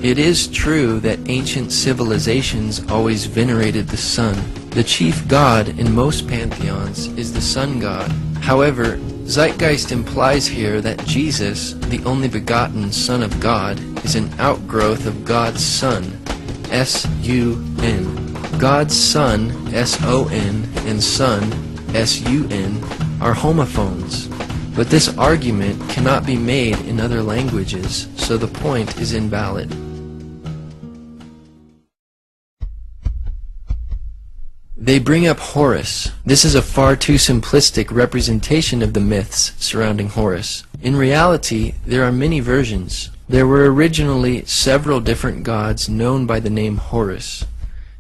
It is true that ancient civilizations always venerated the sun. The chief god in most pantheons is the sun god. However, Zeitgeist implies here that Jesus, the only begotten Son of God, is an outgrowth of God's Son, S-U-N. God's Son, S-O-N, and Son, S-U-N, are homophones. But this argument cannot be made in other languages, so the point is invalid. They bring up Horus. This is a far too simplistic representation of the myths surrounding Horus. In reality, there are many versions. There were originally several different gods known by the name Horus.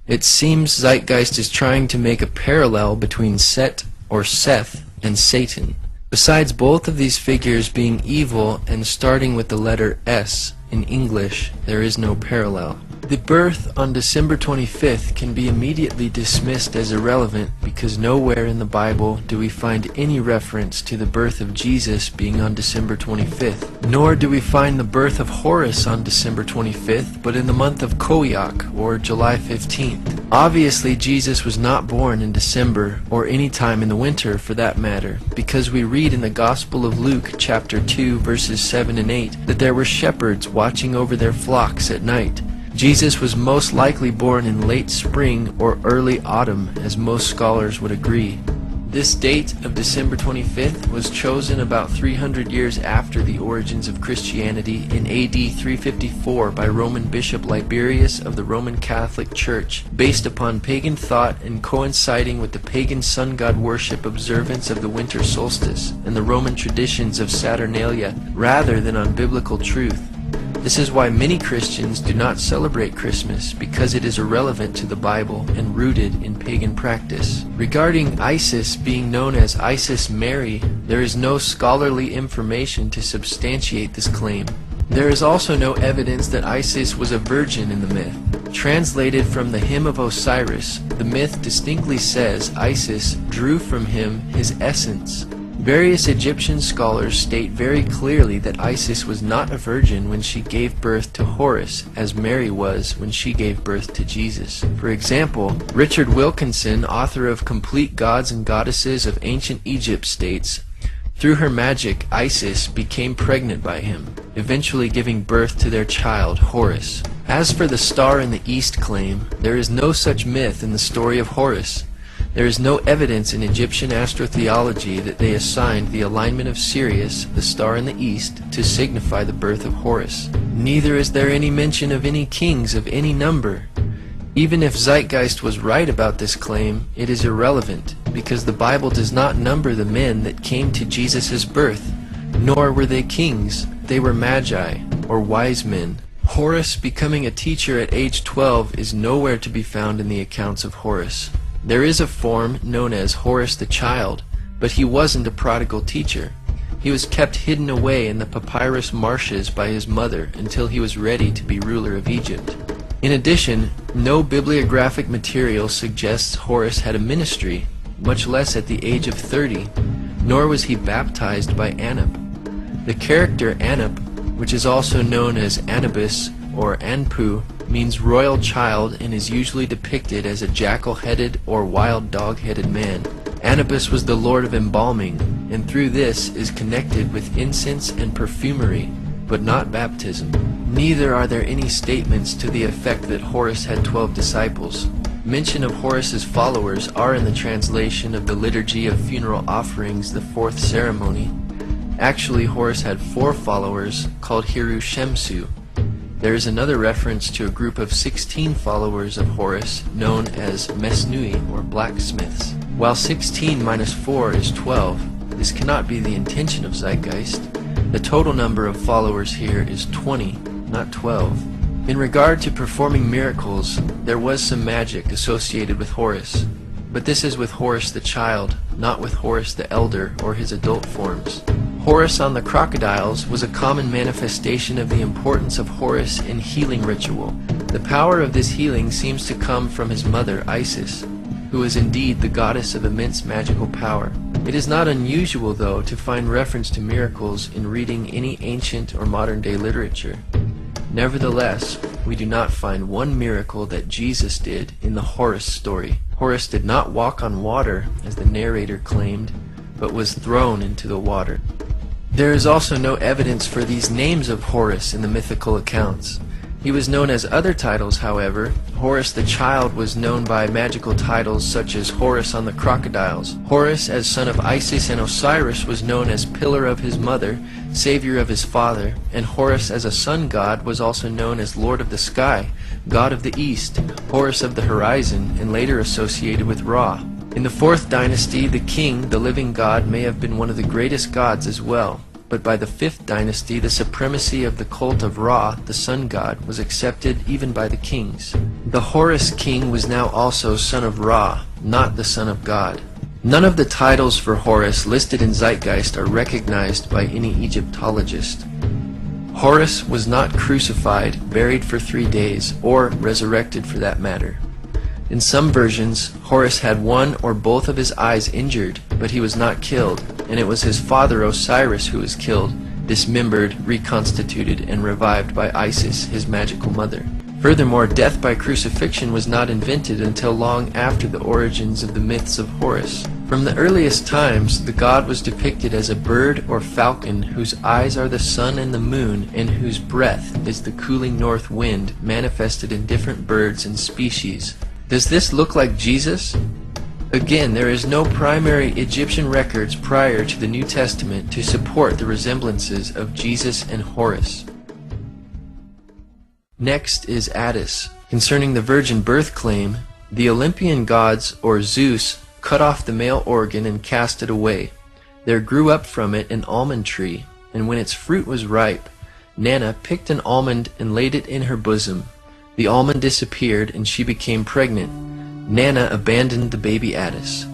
It seems Zeitgeist is trying to make a parallel between Set or Seth and Satan. Besides both of these figures being evil and starting with the letter S in English, there is no parallel. The birth on December 25th can be immediately dismissed as irrelevant because nowhere in the Bible do we find any reference to the birth of Jesus being on December 25th. Nor do we find the birth of Horus on December 25th, but in the month of Koyak, or July 15th. Obviously, Jesus was not born in December, or any time in the winter for that matter, because we read in the Gospel of Luke, chapter 2, verses 7 and 8, that there were shepherds watching over their flocks at night. Jesus was most likely born in late spring or early autumn, as most scholars would agree. This date of December 25th was chosen about 300 years after the origins of Christianity in AD 354 by Roman Bishop Liberius of the Roman Catholic Church, based upon pagan thought and coinciding with the pagan sun god worship observance of the winter solstice and the Roman traditions of Saturnalia, rather than on biblical truth. This is why many Christians do not celebrate Christmas, because it is irrelevant to the Bible and rooted in pagan practice. Regarding Isis being known as Isis Mary, there is no scholarly information to substantiate this claim. There is also no evidence that Isis was a virgin in the myth. Translated from the Hymn of Osiris, the myth distinctly says Isis drew from him his essence. Various Egyptian scholars state very clearly that Isis was not a virgin when she gave birth to Horus, as Mary was when she gave birth to Jesus. For example, Richard Wilkinson, author of Complete Gods and Goddesses of Ancient Egypt, states, "Through her magic, Isis became pregnant by him, eventually giving birth to their child, Horus." As for the star in the east claim, there is no such myth in the story of Horus. There is no evidence in Egyptian astrotheology that they assigned the alignment of Sirius, the star in the east, to signify the birth of Horus. Neither is there any mention of any kings of any number. Even if Zeitgeist was right about this claim, it is irrelevant, because the Bible does not number the men that came to Jesus' birth, nor were they kings, they were magi, or wise men. Horus becoming a teacher at age 12 is nowhere to be found in the accounts of Horus. There is a form known as Horus the Child, but he wasn't a prodigal teacher. He was kept hidden away in the papyrus marshes by his mother until he was ready to be ruler of Egypt. In addition, no bibliographic material suggests Horus had a ministry, much less at the age of 30, nor was he baptized by Anup. The character Anup, which is also known as Anubis or Anpu, means royal child and is usually depicted as a jackal-headed or wild dog-headed man. Anubis was the lord of embalming, and through this is connected with incense and perfumery, but not baptism. Neither are there any statements to the effect that Horus had 12 disciples. Mention of Horus's followers are in the translation of the Liturgy of Funeral Offerings, the fourth ceremony. Actually, Horus had 4 followers called Hiru Shemsu. There is another reference to a group of 16 followers of Horus known as Mesnui, or blacksmiths. While 16 minus 4 is 12, this cannot be the intention of Zeitgeist. The total number of followers here is 20, not 12. In regard to performing miracles, there was some magic associated with Horus, but this is with Horus the child, not with Horus the elder or his adult forms. Horus on the crocodiles was a common manifestation of the importance of Horus in healing ritual. The power of this healing seems to come from his mother, Isis, who is indeed the goddess of immense magical power. It is not unusual, though, to find reference to miracles in reading any ancient or modern-day literature. Nevertheless, we do not find one miracle that Jesus did in the Horus story. Horus did not walk on water, as the narrator claimed, but was thrown into the water. There is also no evidence for these names of Horus in the mythical accounts. He was known as other titles, however. Horus the child was known by magical titles such as Horus on the crocodiles. Horus, as son of Isis and Osiris, was known as pillar of his mother, savior of his father, and Horus as a sun god was also known as lord of the sky, god of the east, Horus of the horizon, and later associated with Ra. In the 4th dynasty, the king, the living god, may have been one of the greatest gods as well. But by the 5th dynasty, the supremacy of the cult of Ra, the sun god, was accepted even by the kings. The Horus king was now also son of Ra, not the son of God. None of the titles for Horus listed in Zeitgeist are recognized by any Egyptologist. Horus was not crucified, buried for 3 days, or resurrected for that matter. In some versions, Horus had one or both of his eyes injured, but he was not killed, and it was his father Osiris who was killed, dismembered, reconstituted, and revived by Isis, his magical mother. Furthermore, death by crucifixion was not invented until long after the origins of the myths of Horus. From the earliest times, the god was depicted as a bird or falcon whose eyes are the sun and the moon, and whose breath is the cooling north wind manifested in different birds and species. Does this look like Jesus? Again, there is no primary Egyptian records prior to the New Testament to support the resemblances of Jesus and Horus. Next is Attis. Concerning the virgin birth claim, the Olympian gods, or Zeus, cut off the male organ and cast it away. There grew up from it an almond tree, and when its fruit was ripe, Nana picked an almond and laid it in her bosom. The almond disappeared, and she became pregnant. Nana abandoned the baby Attis.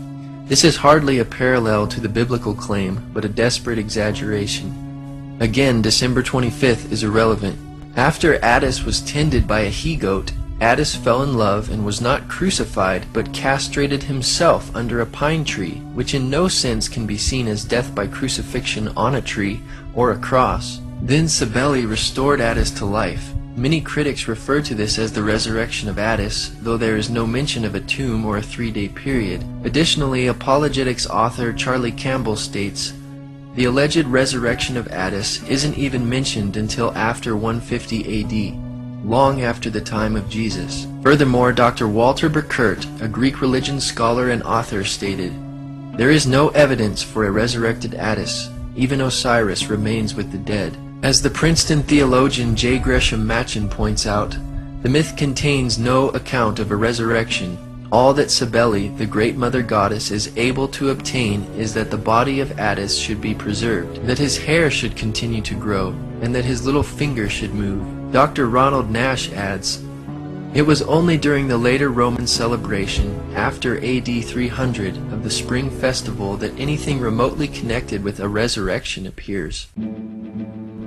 This is hardly a parallel to the biblical claim, but a desperate exaggeration. Again, December 25th is irrelevant. After Attis was tended by a he-goat, Attis fell in love and was not crucified, but castrated himself under a pine tree, which in no sense can be seen as death by crucifixion on a tree or a cross. Then Cybele restored Attis to life. Many critics refer to this as the resurrection of Attis, though there is no mention of a tomb or a 3-day period. Additionally, apologetics author Charlie Campbell states, the alleged resurrection of Attis isn't even mentioned until after 150 AD, long after the time of Jesus. Furthermore, Dr. Walter Burkert, a Greek religion scholar and author, stated, there is no evidence for a resurrected Attis. Even Osiris remains with the dead. As the Princeton theologian J. Gresham Machen points out, the myth contains no account of a resurrection. All that Cybele, the great mother goddess, is able to obtain is that the body of Attis should be preserved, that his hair should continue to grow, and that his little finger should move. Dr. Ronald Nash adds, it was only during the later Roman celebration, after AD 300, of the spring festival that anything remotely connected with a resurrection appears.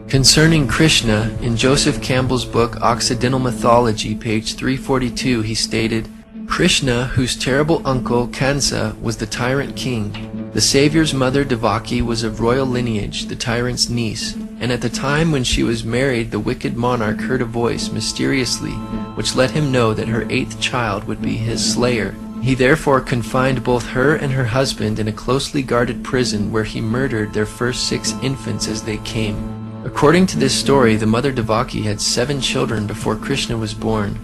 Concerning Krishna, in Joseph Campbell's book Occidental Mythology, page 342, he stated, Krishna, whose terrible uncle Kansa was the tyrant king, the Savior's mother Devaki was of royal lineage, the tyrant's niece, and at the time when she was married the wicked monarch heard a voice mysteriously, which let him know that her 8th child would be his slayer. He therefore confined both her and her husband in a closely guarded prison where he murdered their first 6 infants as they came. According to this story, the mother Devaki had 7 children before Krishna was born.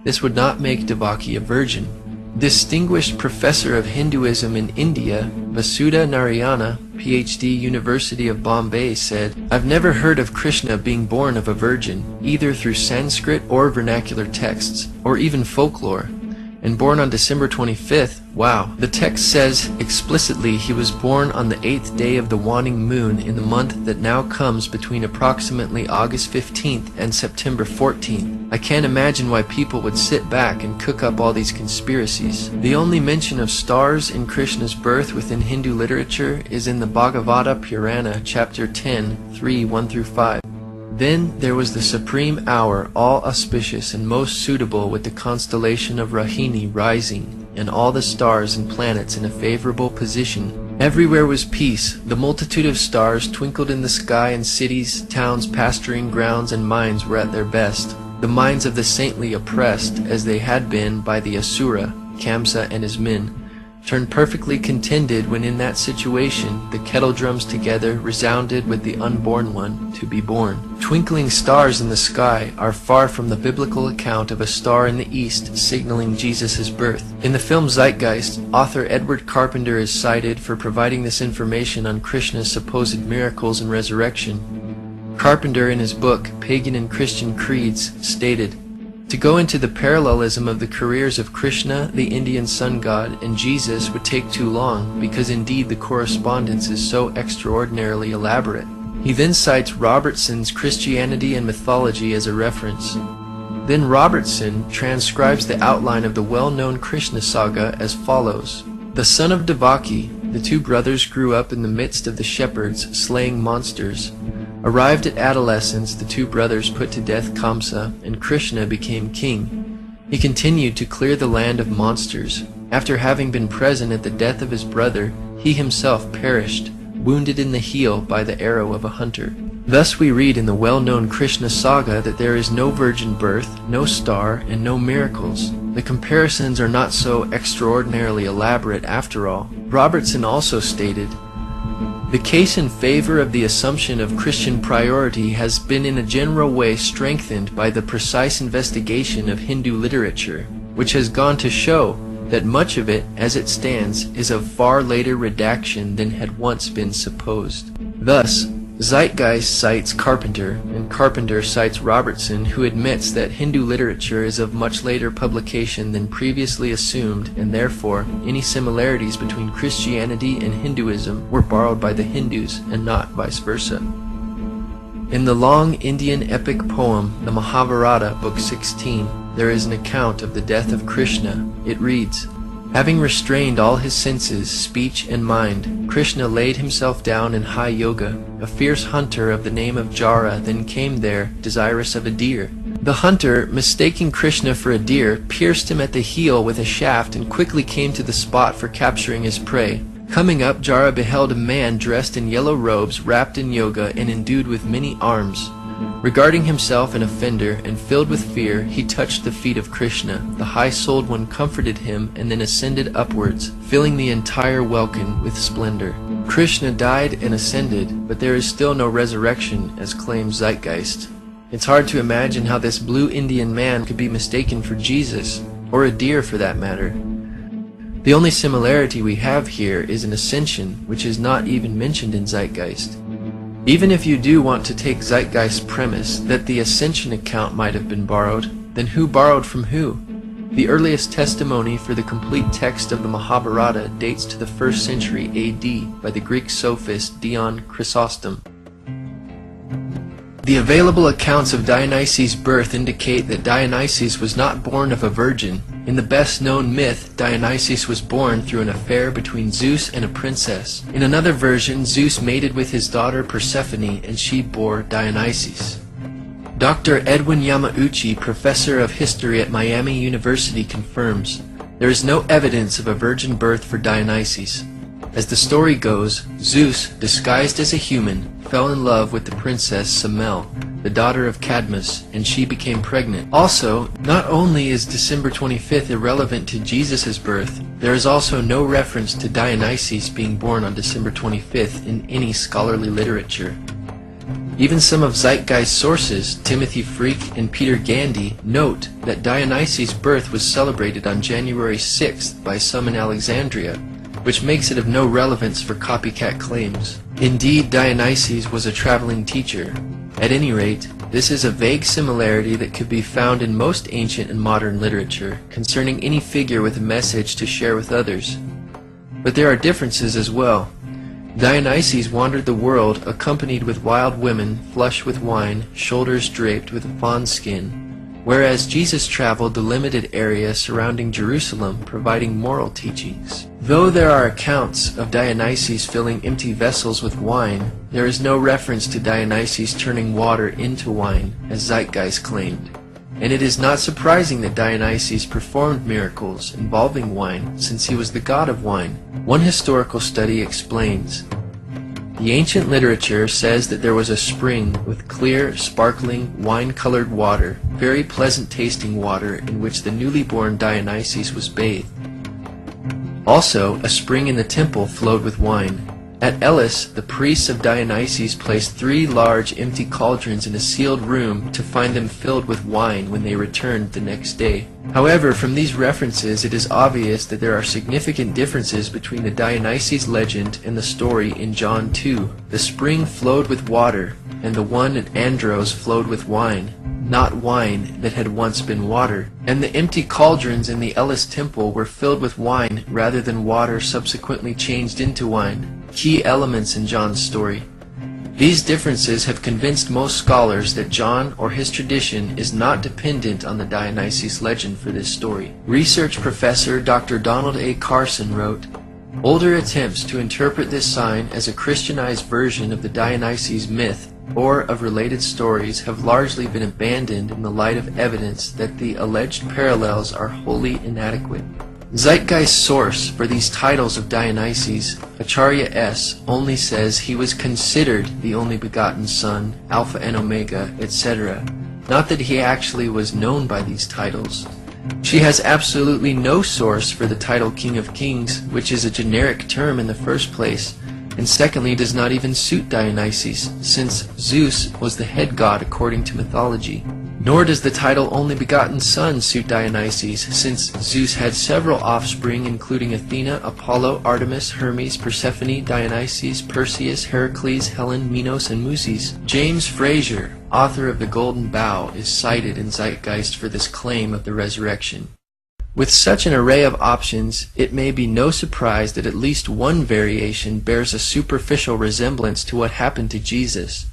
This would not make Devaki a virgin. Distinguished professor of Hinduism in India, Vasudha Narayana, PhD, University of Bombay, said, I've never heard of Krishna being born of a virgin, either through Sanskrit or vernacular texts, or even folklore. And born on December 25th, wow. The text says explicitly he was born on the 8th day of the waning moon in the month that now comes between approximately August 15th and September 14th. I can't imagine why people would sit back and cook up all these conspiracies. The only mention of stars in Krishna's birth within Hindu literature is in the Bhagavata Purana, chapter 10, 3:1-5. Then there was the supreme hour, all auspicious and most suitable, with the constellation of Rahini rising, and all the stars and planets in a favorable position, Everywhere was peace. The multitude of stars twinkled in the sky, and cities, towns, pasturing grounds, and mines were at their best. The minds of the saintly, oppressed as they had been by the Asura, Kamsa and his men, turned perfectly contented when in that situation the kettle drums together resounded with the unborn one to be born. Twinkling stars in the sky are far from the biblical account of a star in the east signaling Jesus' birth. In the film Zeitgeist, author Edward Carpenter is cited for providing this information on Krishna's supposed miracles and resurrection. Carpenter, in his book Pagan and Christian Creeds, stated, "To go into the parallelism of the careers of Krishna, the Indian sun god, and Jesus would take too long, because indeed the correspondence is so extraordinarily elaborate." He then cites Robertson's Christianity and Mythology as a reference. Then Robertson transcribes the outline of the well-known Krishna saga as follows. The son of Devaki, the two brothers grew up in the midst of the shepherds, slaying monsters. Arrived at adolescence, the two brothers put to death Kamsa, and Krishna became king. He continued to clear the land of monsters. After having been present at the death of his brother, he himself perished, wounded in the heel by the arrow of a hunter. Thus we read in the well-known Krishna saga that there is no virgin birth, no star, and no miracles. The comparisons are not so extraordinarily elaborate after all. Robertson also stated, "The case in favor of the assumption of Christian priority has been in a general way strengthened by the precise investigation of Hindu literature, which has gone to show that much of it, as it stands, is of far later redaction than had once been supposed." Thus, Zeitgeist cites Carpenter, and Carpenter cites Robertson, who admits that Hindu literature is of much later publication than previously assumed, and therefore any similarities between Christianity and Hinduism were borrowed by the Hindus and not vice versa. In the long Indian epic poem, the Mahabharata, Book 16, there is an account of the death of Krishna. It reads, "Having restrained all his senses, speech, and mind, Krishna laid himself down in high yoga. A fierce hunter of the name of Jara then came there, desirous of a deer. The hunter, mistaking Krishna for a deer, pierced him at the heel with a shaft and quickly came to the spot for capturing his prey. Coming up, Jara beheld a man dressed in yellow robes, wrapped in yoga, and endued with many arms. Regarding himself an offender, and filled with fear, he touched the feet of Krishna. The high-souled one comforted him, and then ascended upwards, filling the entire welkin with splendor. Krishna died and ascended, but there is still no resurrection, as claims Zeitgeist. It's hard to imagine how this blue Indian man could be mistaken for Jesus, or a deer for that matter. The only similarity we have here is an ascension, which is not even mentioned in Zeitgeist. Even if you do want to take Zeitgeist's premise that the ascension account might have been borrowed, then who borrowed from who? The earliest testimony for the complete text of the Mahabharata dates to the 1st century AD by the Greek sophist Dion Chrysostom. The available accounts of Dionysus' birth indicate that Dionysus was not born of a virgin. In the best-known myth, Dionysus was born through an affair between Zeus and a princess. In another version, Zeus mated with his daughter Persephone, and she bore Dionysus. Dr. Edwin Yamauchi, professor of history at Miami University, confirms, there is no evidence of a virgin birth for Dionysus. As the story goes, Zeus, disguised as a human, fell in love with the princess Semele, the daughter of Cadmus, and she became pregnant. Also, not only is December 25th irrelevant to Jesus' birth, there is also no reference to Dionysus being born on December 25th in any scholarly literature. Even some of Zeitgeist's sources, Timothy Freke and Peter Gandy, note that Dionysus' birth was celebrated on January 6th by some in Alexandria, which makes it of no relevance for copycat claims. Indeed, Dionysus was a traveling teacher. At any rate, this is a vague similarity that could be found in most ancient and modern literature concerning any figure with a message to share with others. But there are differences as well. Dionysus wandered the world accompanied with wild women, flush with wine, shoulders draped with fawn skin, whereas Jesus traveled the limited area surrounding Jerusalem, providing moral teachings. Though there are accounts of Dionysus filling empty vessels with wine, there is no reference to Dionysus turning water into wine, as Zeitgeist claimed. and it is not surprising that Dionysus performed miracles involving wine, since he was the god of wine. One historical study explains, the ancient literature says that there was a spring with clear, sparkling, wine-colored water, very pleasant-tasting water, in which the newly born Dionysus was bathed. Also, a spring in the temple flowed with wine. At Elis, the priests of Dionysus placed 3 large empty cauldrons in a sealed room to find them filled with wine when they returned the next day. However, from these references it is obvious that there are significant differences between the Dionysus legend and the story in John 2. The spring flowed with water, and the one at Andros flowed with wine, not wine that had once been water. And the empty cauldrons in the Elis temple were filled with wine rather than water subsequently changed into wine. Key elements in John's story. These differences have convinced most scholars that John or his tradition is not dependent on the Dionysus legend for this story. Research professor Dr. Donald A. Carson wrote, older attempts to interpret this sign as a Christianized version of the Dionysus myth or of related stories have largely been abandoned in the light of evidence that the alleged parallels are wholly inadequate. Zeitgeist's source for these titles of Dionysus, Acharya S., only says he was considered the only begotten Son, Alpha and Omega, etc., not that he actually was known by these titles. She has absolutely no source for the title King of Kings, which is a generic term in the first place, and secondly does not even suit Dionysus, since Zeus was the head god according to mythology. Nor does the title Only Begotten Son suit Dionysus, since Zeus had several offspring including Athena, Apollo, Artemis, Hermes, Persephone, Dionysus, Perseus, Heracles, Helen, Minos, and Muses. James Frazer, author of The Golden Bough, is cited in Zeitgeist for this claim of the resurrection. With such an array of options, it may be no surprise that at least one variation bears a superficial resemblance to what happened to Jesus.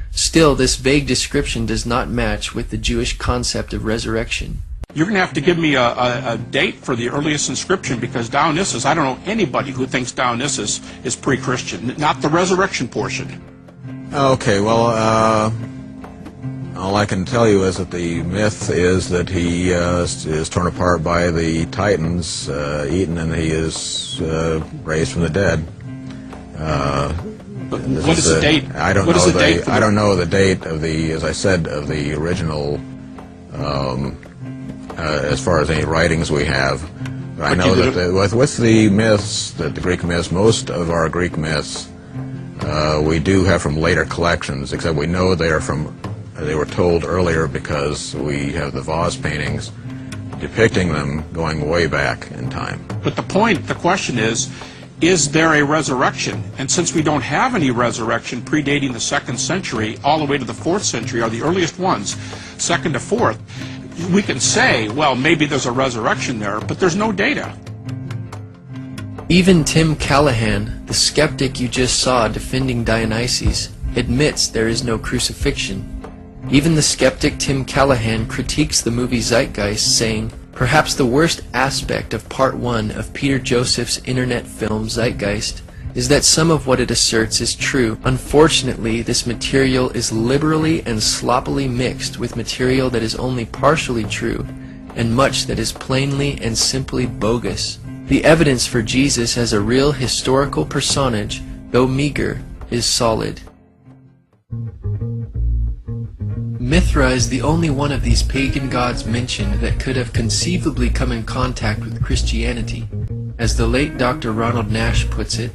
Still, this vague description does not match with the Jewish concept of resurrection. You're going to have to give me a date for the earliest inscription, because Dionysus, I don't know anybody who thinks Dionysus is pre-Christian, not the resurrection portion. Okay, well, all I can tell you is that the myth is that he is torn apart by the Titans, eaten, and he is raised from the dead. But what is the date? I don't know the date of the, as I said, of the original, as far as any writings we have. I know that with the myths, the Greek myths, most of our Greek myths, we do have from later collections, except we know they were told earlier because we have the vase paintings depicting them going way back in time. But the question is there a resurrection? And since we don't have any resurrection predating the 2nd century all the way to the 4th century are the earliest ones, 2nd to 4th, we can say, well, maybe there's a resurrection there, but there's no data. Even Tim Callahan, the skeptic you just saw defending Dionysus, admits there is no crucifixion. Even the skeptic Tim Callahan critiques the movie Zeitgeist, saying, perhaps the worst aspect of Part 1 of Peter Joseph's internet film Zeitgeist is that some of what it asserts is true. Unfortunately, this material is liberally and sloppily mixed with material that is only partially true, and much that is plainly and simply bogus. The evidence for Jesus as a real historical personage, though meager, is solid. Mithra is the only one of these pagan gods mentioned that could have conceivably come in contact with Christianity. As the late Dr. Ronald Nash puts it,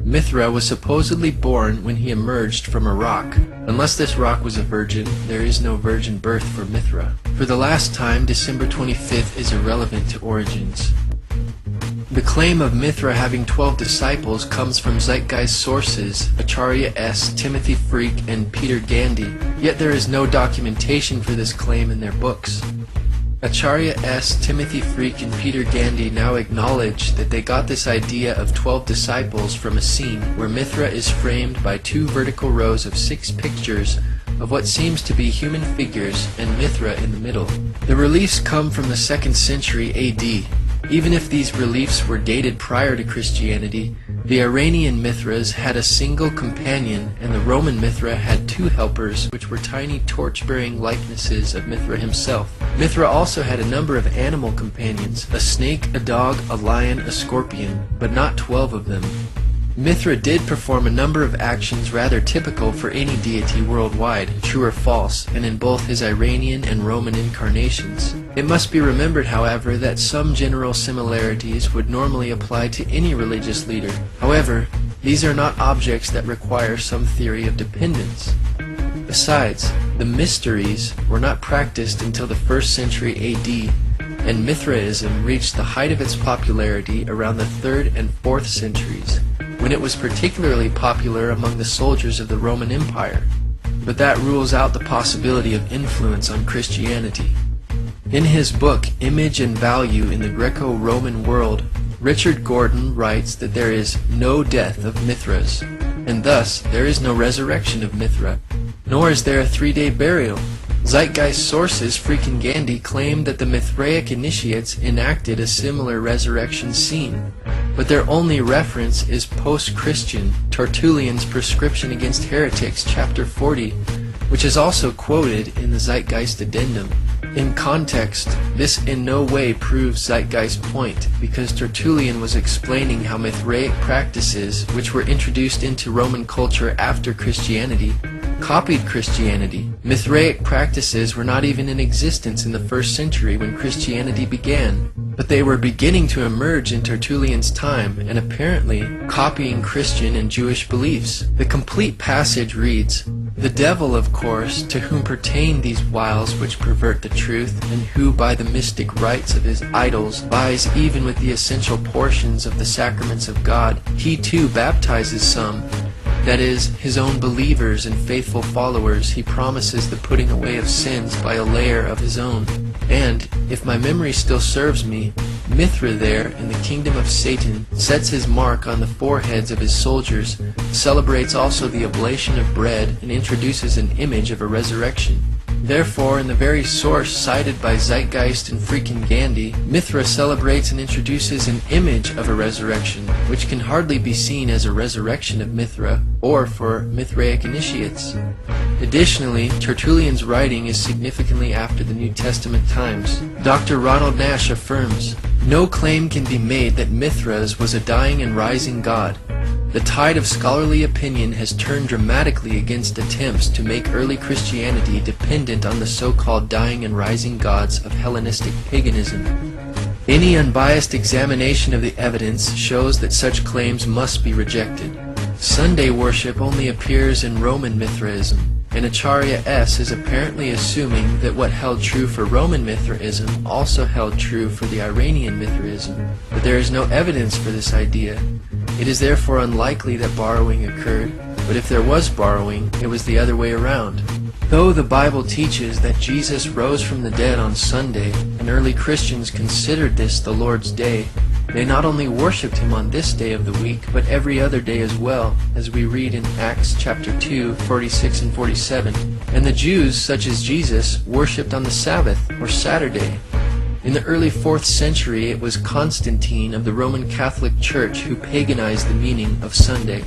Mithra was supposedly born when he emerged from a rock. Unless this rock was a virgin, there is no virgin birth for Mithra. For the last time, December 25th is irrelevant to origins. The claim of Mithra having 12 disciples comes from Zeitgeist sources, Acharya S., Timothy Freak, and Peter Gandy, yet there is no documentation for this claim in their books. Acharya S., Timothy Freak, and Peter Gandy now acknowledge that they got this idea of 12 disciples from a scene where Mithra is framed by 2 vertical rows of 6 pictures of what seems to be human figures and Mithra in the middle. The reliefs come from the 2nd century AD. Even if these reliefs were dated prior to Christianity, the Iranian Mithras had a single companion, and the Roman Mithra had two helpers, which were tiny torch-bearing likenesses of Mithra himself. Mithra also had a number of animal companions, a snake, a dog, a lion, a scorpion, but not 12 of them. Mithra did perform a number of actions rather typical for any deity worldwide, true or false, and in both his Iranian and Roman incarnations. It must be remembered, however, that some general similarities would normally apply to any religious leader. However, these are not objects that require some theory of dependence. Besides, the mysteries were not practiced until the 1st century AD, and Mithraism reached the height of its popularity around the 3rd and 4th centuries, when it was particularly popular among the soldiers of the Roman Empire. But that rules out the possibility of influence on Christianity. In his book, Image and Value in the Greco-Roman World, Richard Gordon writes that there is no death of Mithras, and thus there is no resurrection of Mithra, nor is there a 3-day burial. Zeitgeist sources Freakin' Gandhi claim that the Mithraic initiates enacted a similar resurrection scene, but their only reference is post-Christian Tertullian's Prescription Against Heretics, chapter 40, which is also quoted in the Zeitgeist Addendum. In context, this in no way proves Zeitgeist's point, because Tertullian was explaining how Mithraic practices, which were introduced into Roman culture after Christianity, copied Christianity. Mithraic practices were not even in existence in the 1st century when Christianity began, but they were beginning to emerge in Tertullian's time and apparently copying Christian and Jewish beliefs. The complete passage reads, "The devil, of course, to whom pertain these wiles which pervert the truth, and who by the mystic rites of his idols vies even with the essential portions of the sacraments of God, he too baptizes some. That is, his own believers and faithful followers he promises the putting away of sins by a layer of his own. And, if my memory still serves me, Mithra there, in the kingdom of Satan, sets his mark on the foreheads of his soldiers, celebrates also the oblation of bread, and introduces an image of a resurrection. Therefore, in the very source cited by Zeitgeist and Freakin' Gandhi, Mithra celebrates and introduces an image of a resurrection, which can hardly be seen as a resurrection of Mithra, or for Mithraic initiates. Additionally, Tertullian's writing is significantly after the New Testament times. Dr. Ronald Nash affirms, "No claim can be made that Mithras was a dying and rising god. The tide of scholarly opinion has turned dramatically against attempts to make early Christianity dependent on the so-called dying and rising gods of Hellenistic paganism. Any unbiased examination of the evidence shows that such claims must be rejected. Sunday worship only appears in Roman Mithraism, and Acharya S. is apparently assuming that what held true for Roman Mithraism also held true for the Iranian Mithraism, but there is no evidence for this idea. It is therefore unlikely that borrowing occurred, but if there was borrowing, it was the other way around. Though the Bible teaches that Jesus rose from the dead on Sunday, and early Christians considered this the Lord's Day, they not only worshipped him on this day of the week, but every other day as well, as we read in Acts chapter 2, 46 and 47. And the Jews, such as Jesus, worshipped on the Sabbath, or Saturday. In the early 4th century, it was Constantine of the Roman Catholic Church who paganized the meaning of Sunday.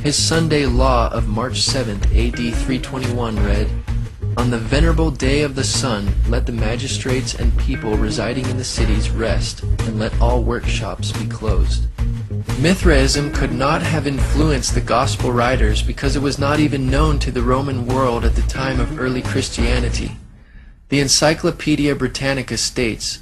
His Sunday law of March 7th, AD 321 read, "On the venerable day of the sun, let the magistrates and people residing in the cities rest, and let all workshops be closed." Mithraism could not have influenced the Gospel writers because it was not even known to the Roman world at the time of early Christianity. The Encyclopedia Britannica states,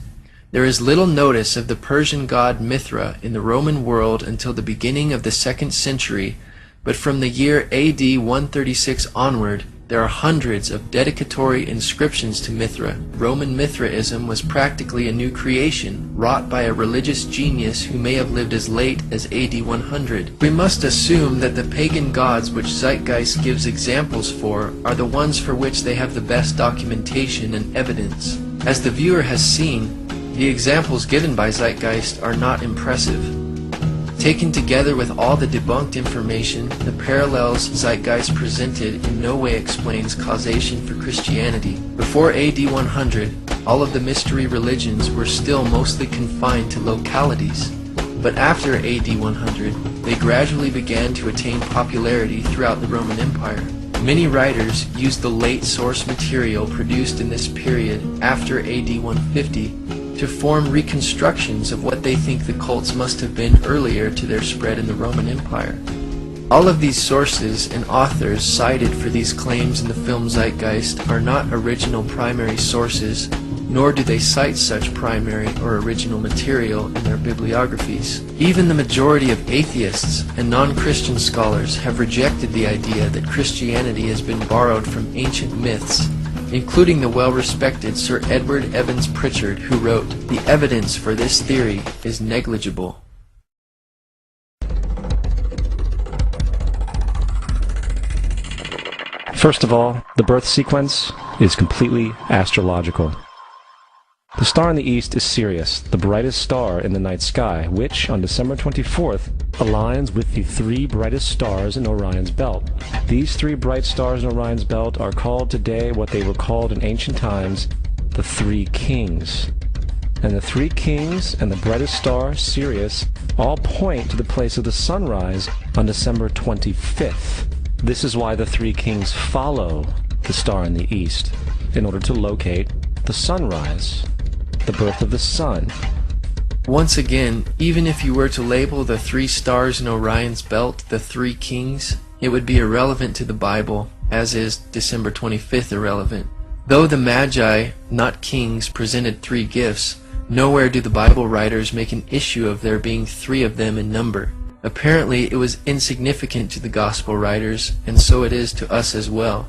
"There is little notice of the Persian god Mithra in the Roman world until the beginning of the 2nd century, but from the year AD 136 onward, there are hundreds of dedicatory inscriptions to Mithra. Roman Mithraism was practically a new creation, wrought by a religious genius who may have lived as late as AD 100. We must assume that the pagan gods which Zeitgeist gives examples for are the ones for which they have the best documentation and evidence. As the viewer has seen, the examples given by Zeitgeist are not impressive. Taken together with all the debunked information, the parallels Zeitgeist presented in no way explains causation for Christianity. Before AD 100, all of the mystery religions were still mostly confined to localities. But after AD 100, they gradually began to attain popularity throughout the Roman Empire. Many writers used the late source material produced in this period after AD 150 to form reconstructions of what they think the cults must have been earlier to their spread in the Roman Empire. All of these sources and authors cited for these claims in the film Zeitgeist are not original primary sources, nor do they cite such primary or original material in their bibliographies. Even the majority of atheists and non-Christian scholars have rejected the idea that Christianity has been borrowed from ancient myths, including the well-respected Sir Edward Evans Pritchard, who wrote, "The evidence for this theory is negligible." First of all, the birth sequence is completely astrological. The star in the east is Sirius, the brightest star in the night sky, which, on December 24th, aligns with the three brightest stars in Orion's belt. These three bright stars in Orion's belt are called today what they were called in ancient times, the Three Kings. And the Three Kings and the brightest star, Sirius, all point to the place of the sunrise on December 25th. This is why the Three Kings follow the star in the east, in order to locate the sunrise, the birth of the sun. Once again, even if you were to label the three stars in Orion's belt the Three Kings, it would be irrelevant to the Bible, as is December 25th irrelevant. Though the Magi, not kings, presented three gifts, nowhere do the Bible writers make an issue of there being three of them in number. Apparently, it was insignificant to the Gospel writers, and so it is to us as well.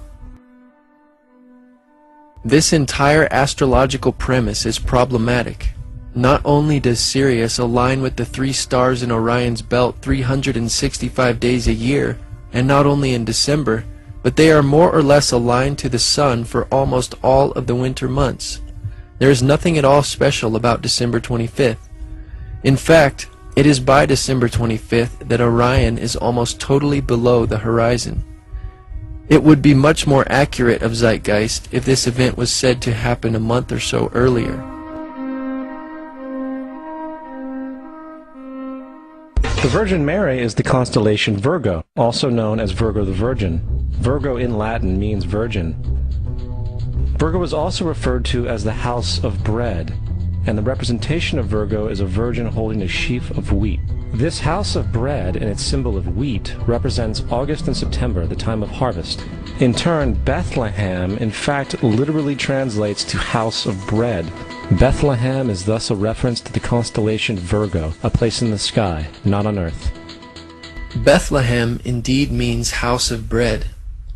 This entire astrological premise is problematic. Not only does Sirius align with the three stars in Orion's belt 365 days a year, and not only in December, but they are more or less aligned to the sun for almost all of the winter months. There is nothing at all special about December 25th. In fact, it is by December 25th that Orion is almost totally below the horizon. It would be much more accurate of Zeitgeist if this event was said to happen a month or so earlier. The Virgin Mary is the constellation Virgo, also known as Virgo the Virgin. Virgo in Latin means virgin. Virgo is also referred to as the house of bread, and the representation of Virgo is a virgin holding a sheaf of wheat. This house of bread and its symbol of wheat represents August and September, the time of harvest. In turn, Bethlehem in fact literally translates to house of bread. Bethlehem is thus a reference to the constellation Virgo, a place in the sky, not on earth. Bethlehem indeed means house of bread.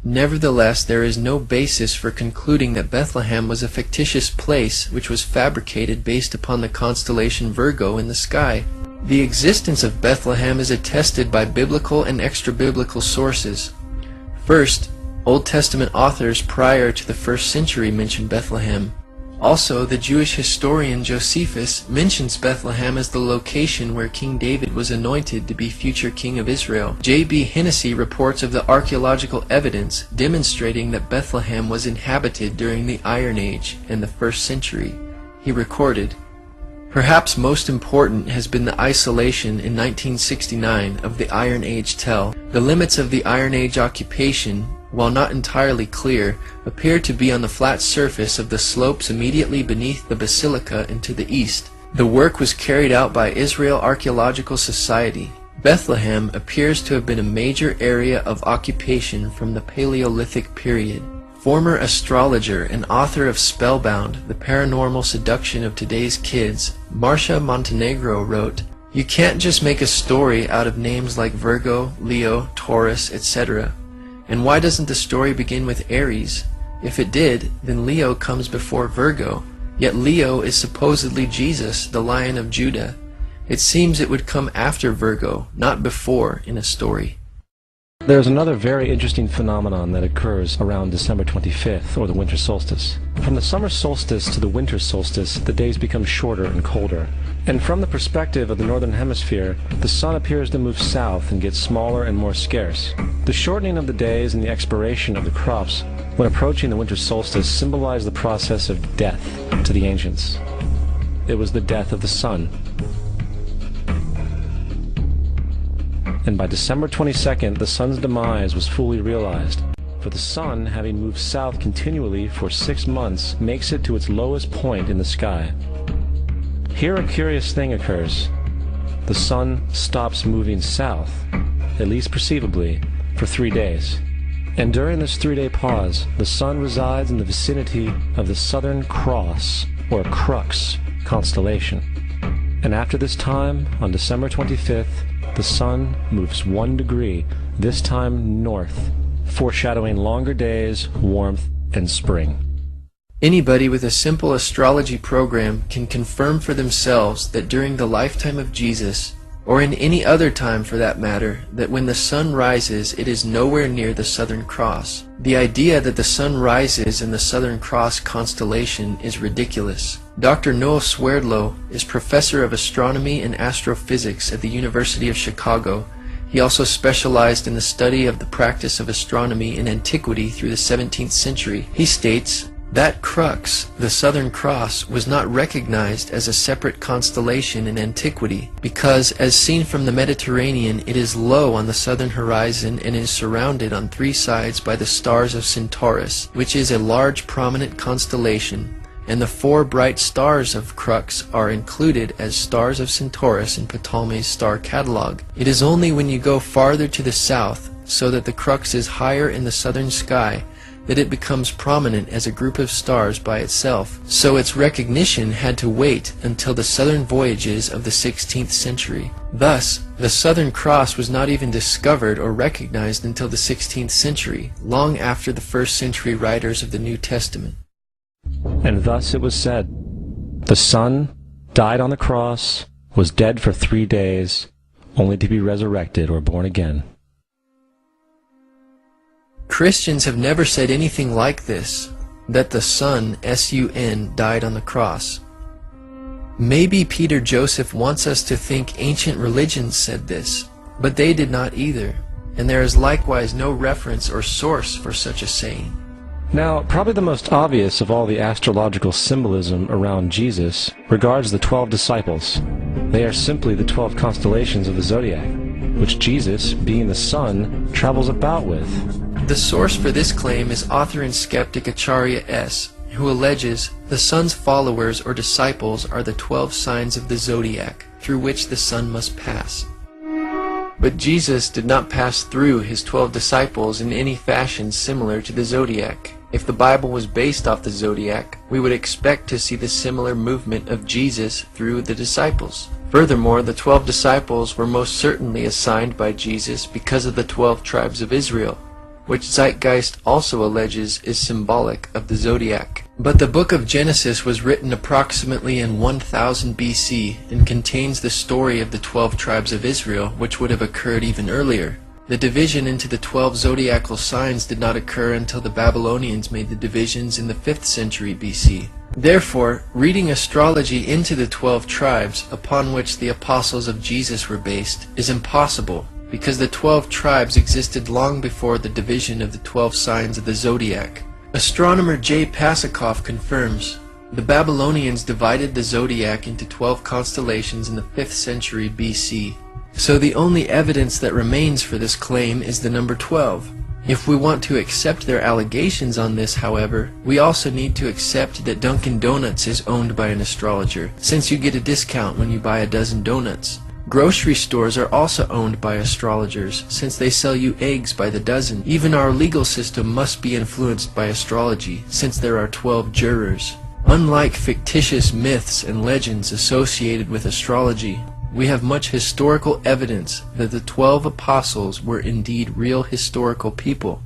Nevertheless, there is no basis for concluding that Bethlehem was a fictitious place which was fabricated based upon the constellation Virgo in the sky. The existence of Bethlehem is attested by biblical and extra-biblical sources. First, Old Testament authors prior to the 1st century mention Bethlehem. Also, the Jewish historian Josephus mentions Bethlehem as the location where King David was anointed to be future king of Israel. J.B. Hennessy reports of the archaeological evidence demonstrating that Bethlehem was inhabited during the Iron Age and the 1st century. He recorded, "Perhaps most important has been the isolation in 1969 of the Iron Age tell. The limits of the Iron Age occupation, while not entirely clear, appear to be on the flat surface of the slopes immediately beneath the basilica and to the east. The work was carried out by Israel Archaeological Society. Bethlehem appears to have been a major area of occupation from the Paleolithic period." Former astrologer and author of Spellbound, The Paranormal Seduction of Today's Kids, Marcia Montenegro wrote, "You can't just make a story out of names like Virgo, Leo, Taurus, etc. And why doesn't the story begin with Aries? If it did, then Leo comes before Virgo, yet Leo is supposedly Jesus, the Lion of Judah. It seems it would come after Virgo, not before, in a story." There's another very interesting phenomenon that occurs around December 25th, or the winter solstice. From the summer solstice to the winter solstice, the days become shorter and colder. And from the perspective of the northern hemisphere, the sun appears to move south and get smaller and more scarce. The shortening of the days and the expiration of the crops when approaching the winter solstice symbolize the process of death to the ancients. It was the death of the sun. And by December 22nd, the sun's demise was fully realized. For the sun, having moved south continually for 6 months, makes it to its lowest point in the sky. Here a curious thing occurs. The sun stops moving south, at least perceivably, for 3 days. And during this 3-day pause, the sun resides in the vicinity of the Southern Cross, or Crux, constellation. And after this time, on December 25th, the sun moves 1 degree, this time north, foreshadowing longer days, warmth, and spring. Anybody with a simple astrology program can confirm for themselves that during the lifetime of Jesus, or in any other time for that matter, that when the sun rises, it is nowhere near the Southern Cross. The idea that the sun rises in the Southern Cross constellation is ridiculous. Dr. Noel Swerdlow is professor of astronomy and astrophysics at the University of Chicago. He also specialized in the study of the practice of astronomy in antiquity through the 17th century. He states, that crux, the Southern Cross, was not recognized as a separate constellation in antiquity because, as seen from the Mediterranean, it is low on the southern horizon and is surrounded on 3 sides by the stars of Centaurus, which is a large prominent constellation, and the 4 bright stars of crux are included as stars of Centaurus in Ptolemy's star catalog. It is only when you go farther to the south, so that the crux is higher in the southern sky, that it becomes prominent as a group of stars by itself, so its recognition had to wait until the southern voyages of the 16th century. Thus, the Southern Cross was not even discovered or recognized until the 16th century, long after the 1st century writers of the New Testament. And thus it was said, the sun died on the cross, was dead for 3 days, only to be resurrected or born again. Christians have never said anything like this, that the Son, S-U-N, died on the cross. Maybe Peter Joseph wants us to think ancient religions said this, but they did not either, and there is likewise no reference or source for such a saying. Now, probably the most obvious of all the astrological symbolism around Jesus regards the 12 disciples. They are simply the 12 constellations of the zodiac, which Jesus, being the sun, travels about with. The source for this claim is author and skeptic Acharya S., who alleges the sun's followers or disciples are the 12 signs of the zodiac through which the sun must pass. But Jesus did not pass through his 12 disciples in any fashion similar to the zodiac. If the Bible was based off the zodiac, we would expect to see the similar movement of Jesus through the disciples. Furthermore, the 12 disciples were most certainly assigned by Jesus because of the 12 tribes of Israel, which Zeitgeist also alleges is symbolic of the zodiac. But the book of Genesis was written approximately in 1000 BC and contains the story of the 12 tribes of Israel, which would have occurred even earlier. The division into the 12 zodiacal signs did not occur until the Babylonians made the divisions in the 5th century BC. Therefore, reading astrology into the 12 tribes upon which the apostles of Jesus were based is impossible, because the 12 tribes existed long before the division of the 12 signs of the zodiac. Astronomer J. Pasakoff confirms, the Babylonians divided the zodiac into 12 constellations in the 5th century BC. So the only evidence that remains for this claim is the number 12. If we want to accept their allegations on this, however, we also need to accept that Dunkin' Donuts is owned by an astrologer, since you get a discount when you buy a dozen donuts. Grocery stores are also owned by astrologers, since they sell you eggs by the dozen. Even our legal system must be influenced by astrology, since there are 12 jurors. Unlike fictitious myths and legends associated with astrology, we have much historical evidence that the 12 apostles were indeed real historical people.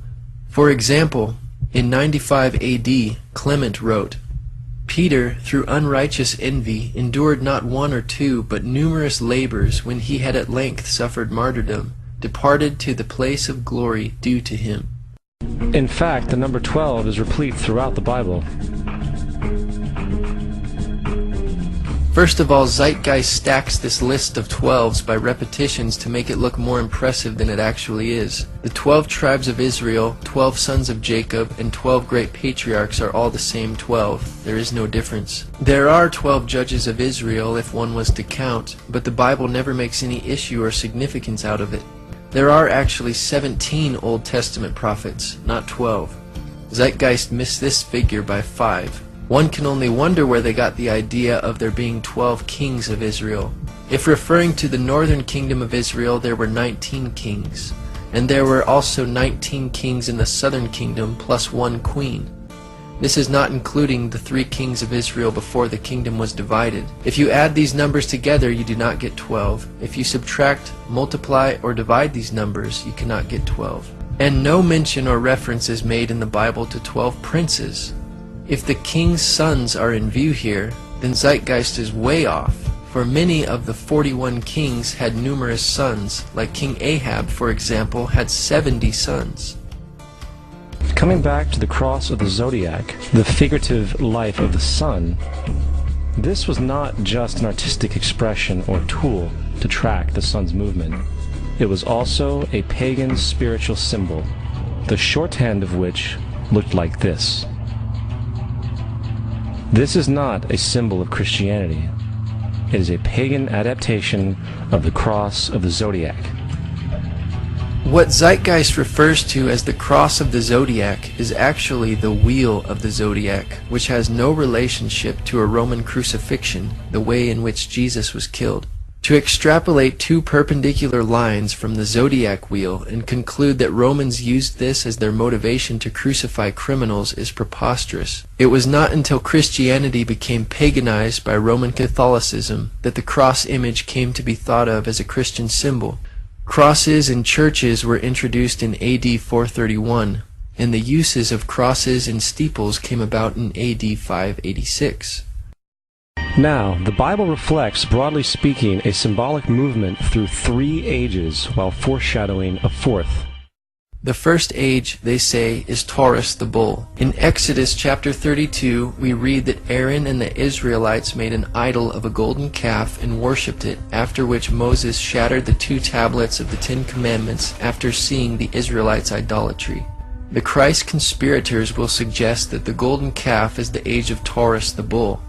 For example, in 95 AD, Clement wrote, Peter, through unrighteous envy, endured not 1 or 2, but numerous labors when he had at length suffered martyrdom. departed to the place of glory due to him. In fact, the number 12 is replete throughout the Bible. First of all, Zeitgeist stacks this list of 12s by repetitions to make it look more impressive than it actually is. The 12 tribes of Israel, 12 sons of Jacob, and 12 great patriarchs are all the same 12. There is no difference. There are 12 judges of Israel if one was to count, but the Bible never makes any issue or significance out of it. There are actually 17 Old Testament prophets, not 12. Zeitgeist missed this figure by 5. One can only wonder where they got the idea of there being 12 kings of Israel. If referring to the northern kingdom of Israel, there were 19 kings, and there were also 19 kings in the southern kingdom plus one queen. This is not including the 3 kings of Israel before the kingdom was divided. If you add these numbers together, you do not get 12. If you subtract, multiply, or divide these numbers, you cannot get 12. And no mention or reference is made in the Bible to 12 princes. If the king's sons are in view here, then Zeitgeist is way off, for many of the 41 kings had numerous sons, like King Ahab, for example, had 70 sons. Coming back to the cross of the zodiac, the figurative life of the sun, this was not just an artistic expression or tool to track the sun's movement. It was also a pagan spiritual symbol, the shorthand of which looked like this. This is not a symbol of Christianity. It is a pagan adaptation of the cross of the zodiac. What Zeitgeist refers to as the cross of the zodiac is actually the wheel of the zodiac, which has no relationship to a Roman crucifixion, the way in which Jesus was killed. To extrapolate 2 perpendicular lines from the zodiac wheel and conclude that Romans used this as their motivation to crucify criminals is preposterous. It was not until Christianity became paganized by Roman Catholicism that the cross image came to be thought of as a Christian symbol. Crosses in churches were introduced in AD 431, and the uses of crosses in steeples came about in AD 586. Now, the Bible reflects, broadly speaking, a symbolic movement through 3 ages while foreshadowing a 4th. The first age, they say, is Taurus the bull. In Exodus chapter 32, we read that Aaron and the Israelites made an idol of a golden calf and worshipped it, after which Moses shattered the 2 tablets of the 10 Commandments after seeing the Israelites' idolatry. The Christ conspirators will suggest that the golden calf is the age of Taurus the bull.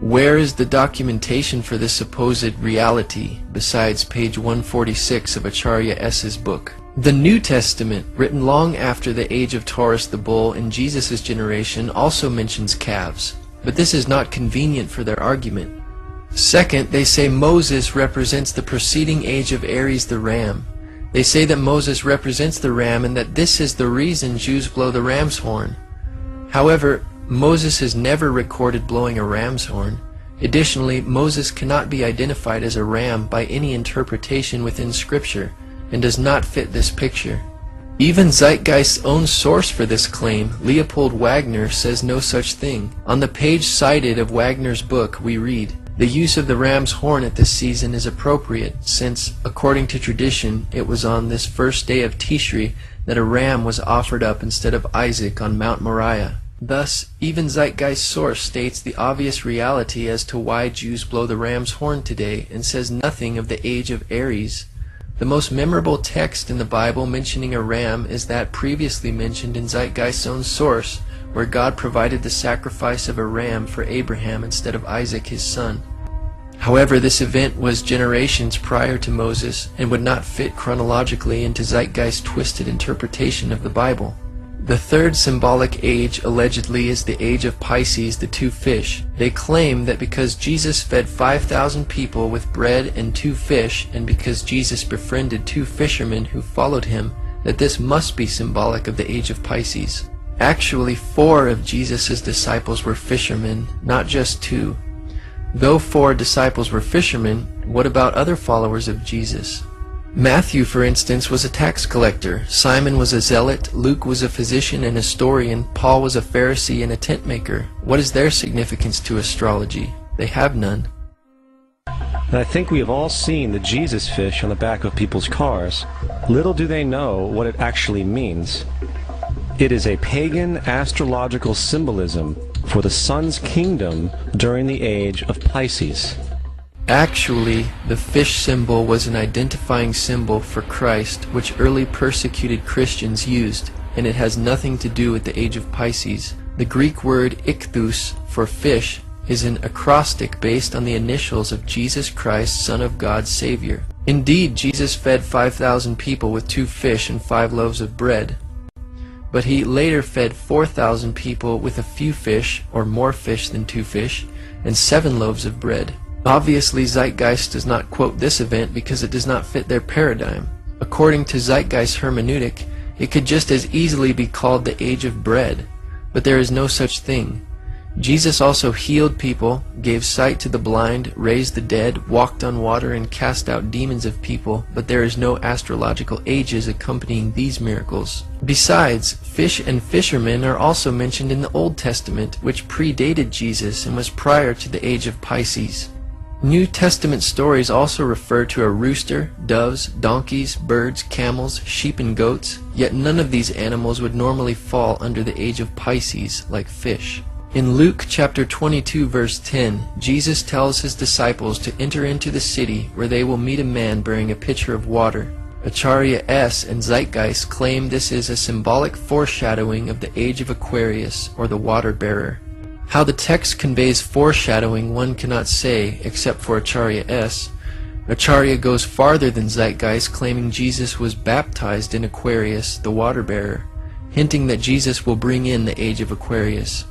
Where is the documentation for this supposed reality, besides page 146 of Acharya S.'s book? The New Testament, written long after the age of Taurus the bull in Jesus' generation, also mentions calves, but this is not convenient for their argument. Second, they say Moses represents the preceding age of Aries the ram. They say that Moses represents the ram and that this is the reason Jews blow the ram's horn. However, Moses is never recorded blowing a ram's horn. Additionally, Moses cannot be identified as a ram by any interpretation within Scripture, and does not fit this picture. Even Zeitgeist's own source for this claim, Leopold Wagner, says no such thing. On the page cited of Wagner's book, we read, "The use of the ram's horn at this season is appropriate, since, according to tradition, it was on this first day of Tishri that a ram was offered up instead of Isaac on Mount Moriah." Thus, even Zeitgeist's source states the obvious reality as to why Jews blow the ram's horn today, and says nothing of the age of Aries. The most memorable text in the Bible mentioning a ram is that previously mentioned in Zeitgeist's own source, where God provided the sacrifice of a ram for Abraham instead of Isaac his son. However, this event was generations prior to Moses, and would not fit chronologically into Zeitgeist's twisted interpretation of the Bible. The third symbolic age allegedly is the age of Pisces, the 2 fish. They claim that because Jesus fed 5,000 people with bread and 2 fish, and because Jesus befriended 2 fishermen who followed him, that this must be symbolic of the age of Pisces. Actually, 4 of Jesus' disciples were fishermen, not just 2. Though 4 disciples were fishermen, what about other followers of Jesus? Matthew, for instance, was a tax collector, Simon was a zealot, Luke was a physician and historian, Paul was a Pharisee and a tent maker. What is their significance to astrology? They have none. And I think we have all seen the Jesus fish on the back of people's cars. Little do they know what it actually means. It is a pagan astrological symbolism for the sun's kingdom during the age of Pisces. Actually, the fish symbol was an identifying symbol for Christ which early persecuted Christians used, and it has nothing to do with the age of Pisces. The Greek word ichthus for fish is an acrostic based on the initials of Jesus Christ, Son of God, Savior. Indeed, Jesus fed 5,000 people with 2 fish and 5 loaves of bread. But he later fed 4,000 people with a few fish, or more fish than 2 fish, and 7 loaves of bread. Obviously, Zeitgeist does not quote this event because it does not fit their paradigm. According to Zeitgeist hermeneutic, it could just as easily be called the age of bread, but there is no such thing. Jesus also healed people, gave sight to the blind, raised the dead, walked on water, and cast out demons of people, but there is no astrological ages accompanying these miracles. Besides, fish and fishermen are also mentioned in the Old Testament, which predated Jesus and was prior to the age of Pisces. New Testament stories also refer to a rooster, doves, donkeys, birds, camels, sheep, and goats, yet none of these animals would normally fall under the age of Pisces, like fish. In Luke chapter 22 verse 10, Jesus tells his disciples to enter into the city where they will meet a man bearing a pitcher of water. Acharya S. and Zeitgeist claim this is a symbolic foreshadowing of the age of Aquarius, or the water bearer. How the text conveys foreshadowing one cannot say, except for Acharya S. Acharya goes farther than Zeitgeist, claiming Jesus was baptized in Aquarius, the water bearer, hinting that Jesus will bring in the age of Aquarius.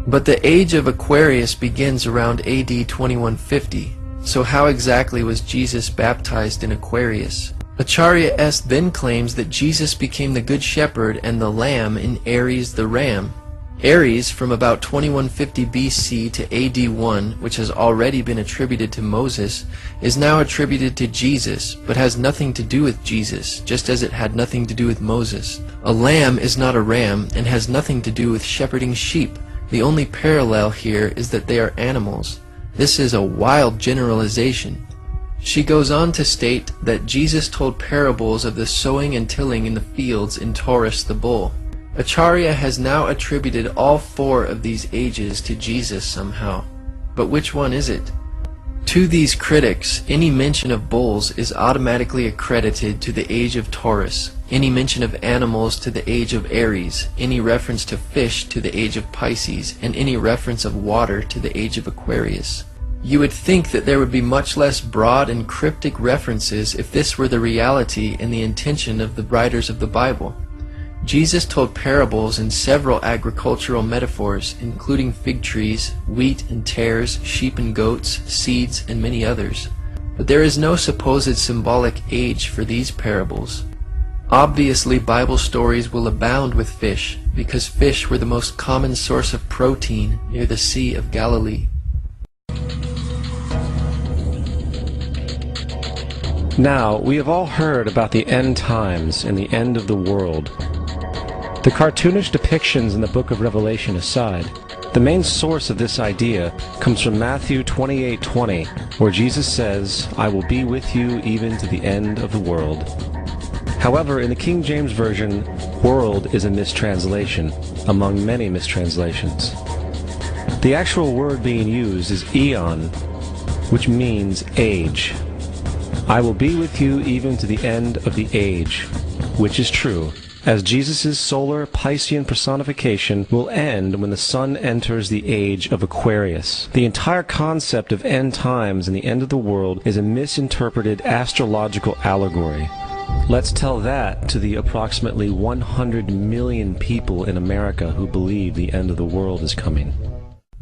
But the age of Aquarius begins around AD 2150, so how exactly was Jesus baptized in Aquarius? Acharya S. then claims that Jesus became the Good Shepherd and the Lamb in Aries the Ram. Aries, from about 2150 BC to AD 1, which has already been attributed to Moses, is now attributed to Jesus, but has nothing to do with Jesus, just as it had nothing to do with Moses. A lamb is not a ram, and has nothing to do with shepherding sheep. The only parallel here is that they are animals. This is a wild generalization. She goes on to state that Jesus told parables of the sowing and tilling in the fields in Taurus the bull. Acharya has now attributed all 4 of these ages to Jesus somehow. But which one is it? To these critics, any mention of bulls is automatically accredited to the age of Taurus, any mention of animals to the age of Aries, any reference to fish to the age of Pisces, and any reference of water to the age of Aquarius. You would think that there would be much less broad and cryptic references if this were the reality and the intention of the writers of the Bible. Jesus told parables in several agricultural metaphors, including fig trees, wheat and tares, sheep and goats, seeds, and many others. But there is no supposed symbolic age for these parables. Obviously, Bible stories will abound with fish, because fish were the most common source of protein near the Sea of Galilee. Now, we have all heard about the end times and the end of the world. The cartoonish depictions in the book of Revelation aside, the main source of this idea comes from Matthew 28:20, where Jesus says, "I will be with you even to the end of the world." However, in the King James Version, world is a mistranslation, among many mistranslations. The actual word being used is eon, which means age. I will be with you even to the end of the age, which is true, as Jesus' solar Piscean personification will end when the sun enters the age of Aquarius. The entire concept of end times and the end of the world is a misinterpreted astrological allegory. Let's tell that to the approximately 100 million people in America who believe the end of the world is coming.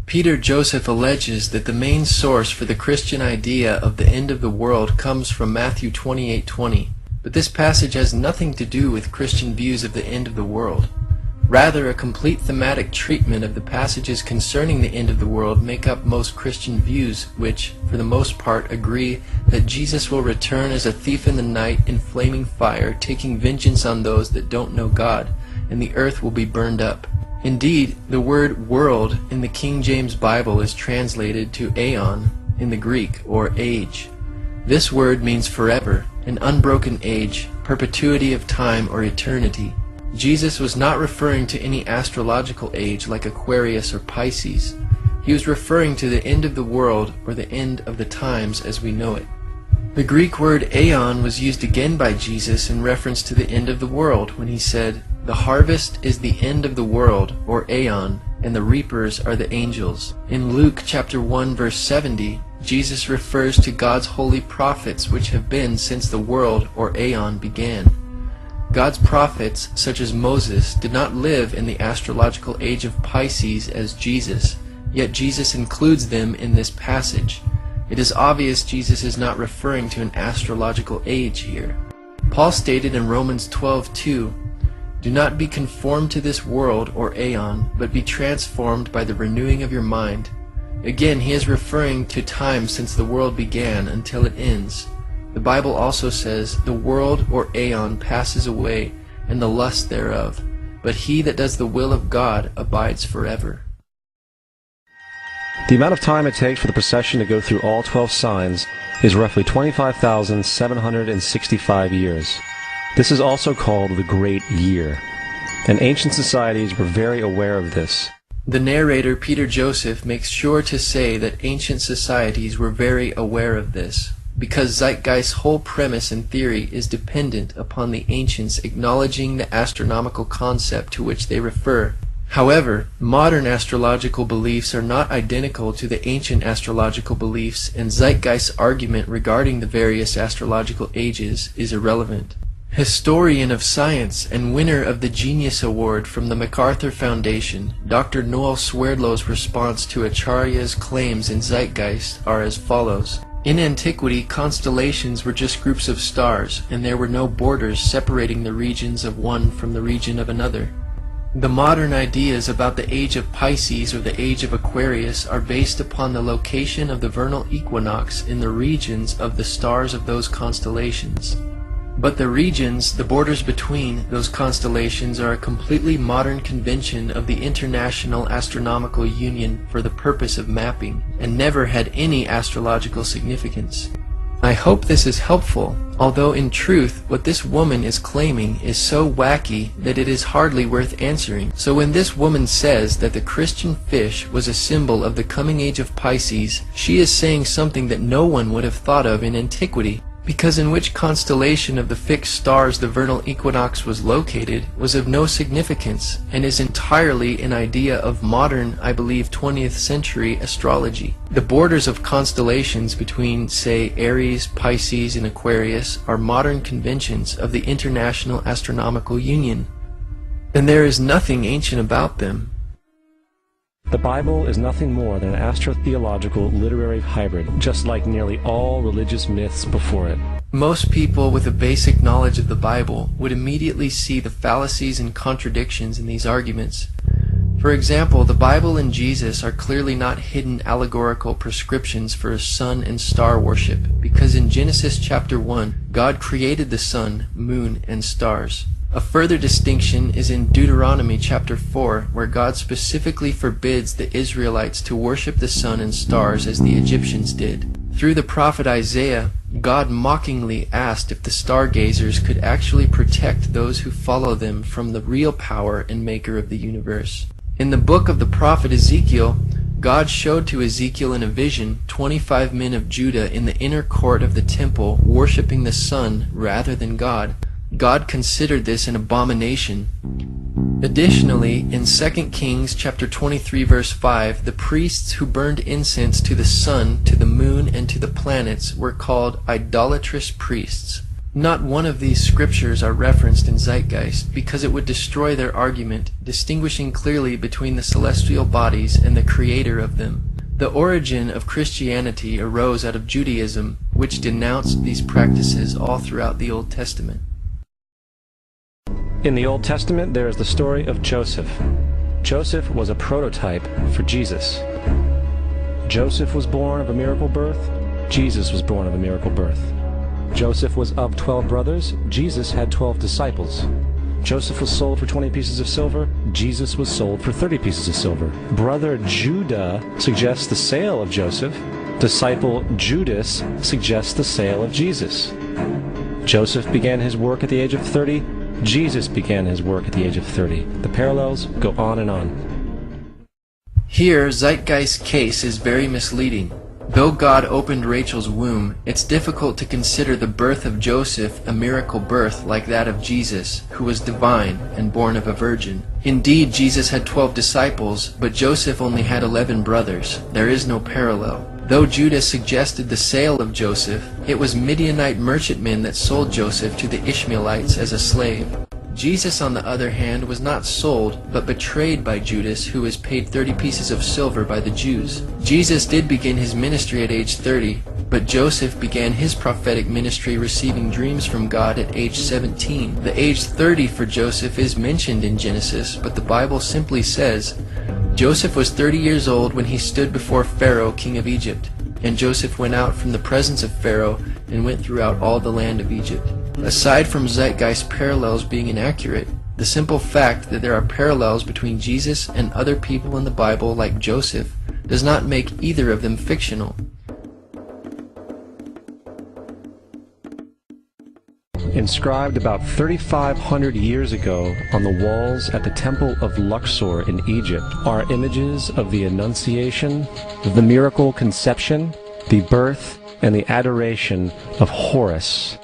Peter Joseph alleges that the main source for the Christian idea of the end of the world comes from Matthew 28:20. But this passage has nothing to do with Christian views of the end of the world. Rather, a complete thematic treatment of the passages concerning the end of the world make up most Christian views which, for the most part, agree that Jesus will return as a thief in the night in flaming fire, taking vengeance on those that don't know God, and the earth will be burned up. Indeed, the word world in the King James Bible is translated to aeon, in the Greek, or age. This word means forever, an unbroken age, perpetuity of time or eternity. Jesus was not referring to any astrological age like Aquarius or Pisces. He was referring to the end of the world or the end of the times as we know it. The Greek word aeon was used again by Jesus in reference to the end of the world when he said, "The harvest is the end of the world," or aeon, and the reapers are the angels. In Luke chapter 1 verse 70, Jesus refers to God's holy prophets which have been since the world or aeon began. God's prophets, such as Moses, did not live in the astrological age of Pisces as Jesus, yet Jesus includes them in this passage. It is obvious Jesus is not referring to an astrological age here. Paul stated in Romans 12:2, "Do not be conformed to this world or aeon, but be transformed by the renewing of your mind." Again, he is referring to time since the world began until it ends. The Bible also says, "The world or aeon passes away, and the lust thereof, but he that does the will of God abides forever." The amount of time it takes for the procession to go through all 12 signs is roughly 25,765 years. This is also called the Great Year, and ancient societies were very aware of this. The narrator, Peter Joseph, makes sure to say that ancient societies were very aware of this, because Zeitgeist's whole premise and theory is dependent upon the ancients acknowledging the astronomical concept to which they refer. However, modern astrological beliefs are not identical to the ancient astrological beliefs, and Zeitgeist's argument regarding the various astrological ages is irrelevant. Historian of science and winner of the Genius Award from the MacArthur Foundation, Dr. Noel Swerdlow's response to Acharya's claims in Zeitgeist are as follows. In antiquity, constellations were just groups of stars, and there were no borders separating the regions of one from the region of another. The modern ideas about the age of Pisces or the age of Aquarius are based upon the location of the vernal equinox in the regions of the stars of those constellations. But the regions, the borders between those constellations, are a completely modern convention of the International Astronomical Union for the purpose of mapping, and never had any astrological significance. I hope this is helpful, although in truth what this woman is claiming is so wacky that it is hardly worth answering. So when this woman says that the Christian fish was a symbol of the coming age of Pisces, she is saying something that no one would have thought of in antiquity, because in which constellation of the fixed stars the vernal equinox was located was of no significance, and is entirely an idea of modern, I believe, 20th century astrology. The borders of constellations between, say, Aries, Pisces, and Aquarius are modern conventions of the International Astronomical Union, and there is nothing ancient about them. The Bible is nothing more than an astrotheological literary hybrid, just like nearly all religious myths before it. Most people with a basic knowledge of the Bible would immediately see the fallacies and contradictions in these arguments. For example, the Bible and Jesus are clearly not hidden allegorical prescriptions for sun and star worship, because in Genesis chapter 1, God created the sun, moon, and stars. A further distinction is in Deuteronomy chapter 4, where God specifically forbids the Israelites to worship the sun and stars as the Egyptians did. Through the prophet Isaiah, God mockingly asked if the stargazers could actually protect those who follow them from the real power and maker of the universe. In the book of the prophet Ezekiel, God showed to Ezekiel in a vision 25 men of Judah in the inner court of the temple worshiping the sun rather than God. God considered this an abomination. Additionally, in 2 Kings chapter 23 verse 5, the priests who burned incense to the sun, to the moon, and to the planets were called idolatrous priests. Not one of these scriptures are referenced in Zeitgeist, because it would destroy their argument, distinguishing clearly between the celestial bodies and the creator of them. The origin of Christianity arose out of Judaism, which denounced these practices all throughout the Old Testament. In the Old Testament, there is the story of Joseph. Joseph was a prototype for Jesus. Joseph was born of a miracle birth. Jesus was born of a miracle birth. Joseph was of 12 brothers. Jesus had 12 disciples. Joseph was sold for 20 pieces of silver. Jesus was sold for 30 pieces of silver. Brother Judah suggests the sale of Joseph, Disciple Judas suggests the sale of Jesus. Joseph began his work at the age of 30. Jesus began his work at the age of 30. The parallels go on and on. Here, Zeitgeist's case is very misleading. Though God opened Rachel's womb, it's difficult to consider the birth of Joseph a miracle birth like that of Jesus, who was divine and born of a virgin. Indeed, Jesus had 12 disciples, but Joseph only had 11 brothers. There is no parallel. Though Judas suggested the sale of Joseph, it was Midianite merchantmen that sold Joseph to the Ishmaelites as a slave. Jesus, on the other hand, was not sold, but betrayed by Judas, who was paid 30 pieces of silver by the Jews. Jesus did begin his ministry at age 30, but Joseph began his prophetic ministry receiving dreams from God at age 17. The age 30 for Joseph is mentioned in Genesis, but the Bible simply says, Joseph was 30 years old when he stood before Pharaoh, king of Egypt. And Joseph went out from the presence of Pharaoh and went throughout all the land of Egypt. Aside from Zeitgeist parallels being inaccurate, the simple fact that there are parallels between Jesus and other people in the Bible like Joseph does not make either of them fictional. Inscribed about 3,500 years ago on the walls at the Temple of Luxor in Egypt are images of the Annunciation, the miracle conception, the birth, and the adoration of Horus.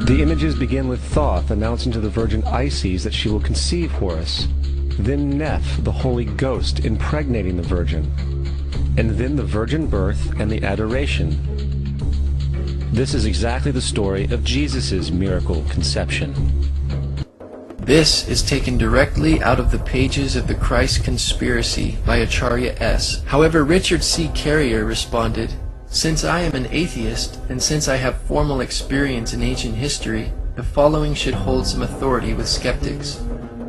The images begin with Thoth announcing to the Virgin Isis that she will conceive Horus, then Neph, the Holy Ghost, impregnating the Virgin, and then the virgin birth and the adoration. This is exactly the story of Jesus' miracle conception. This is taken directly out of the pages of The Christ Conspiracy by Acharya S. However, Richard C. Carrier responded, "Since I am an atheist, and since I have formal experience in ancient history, the following should hold some authority with skeptics.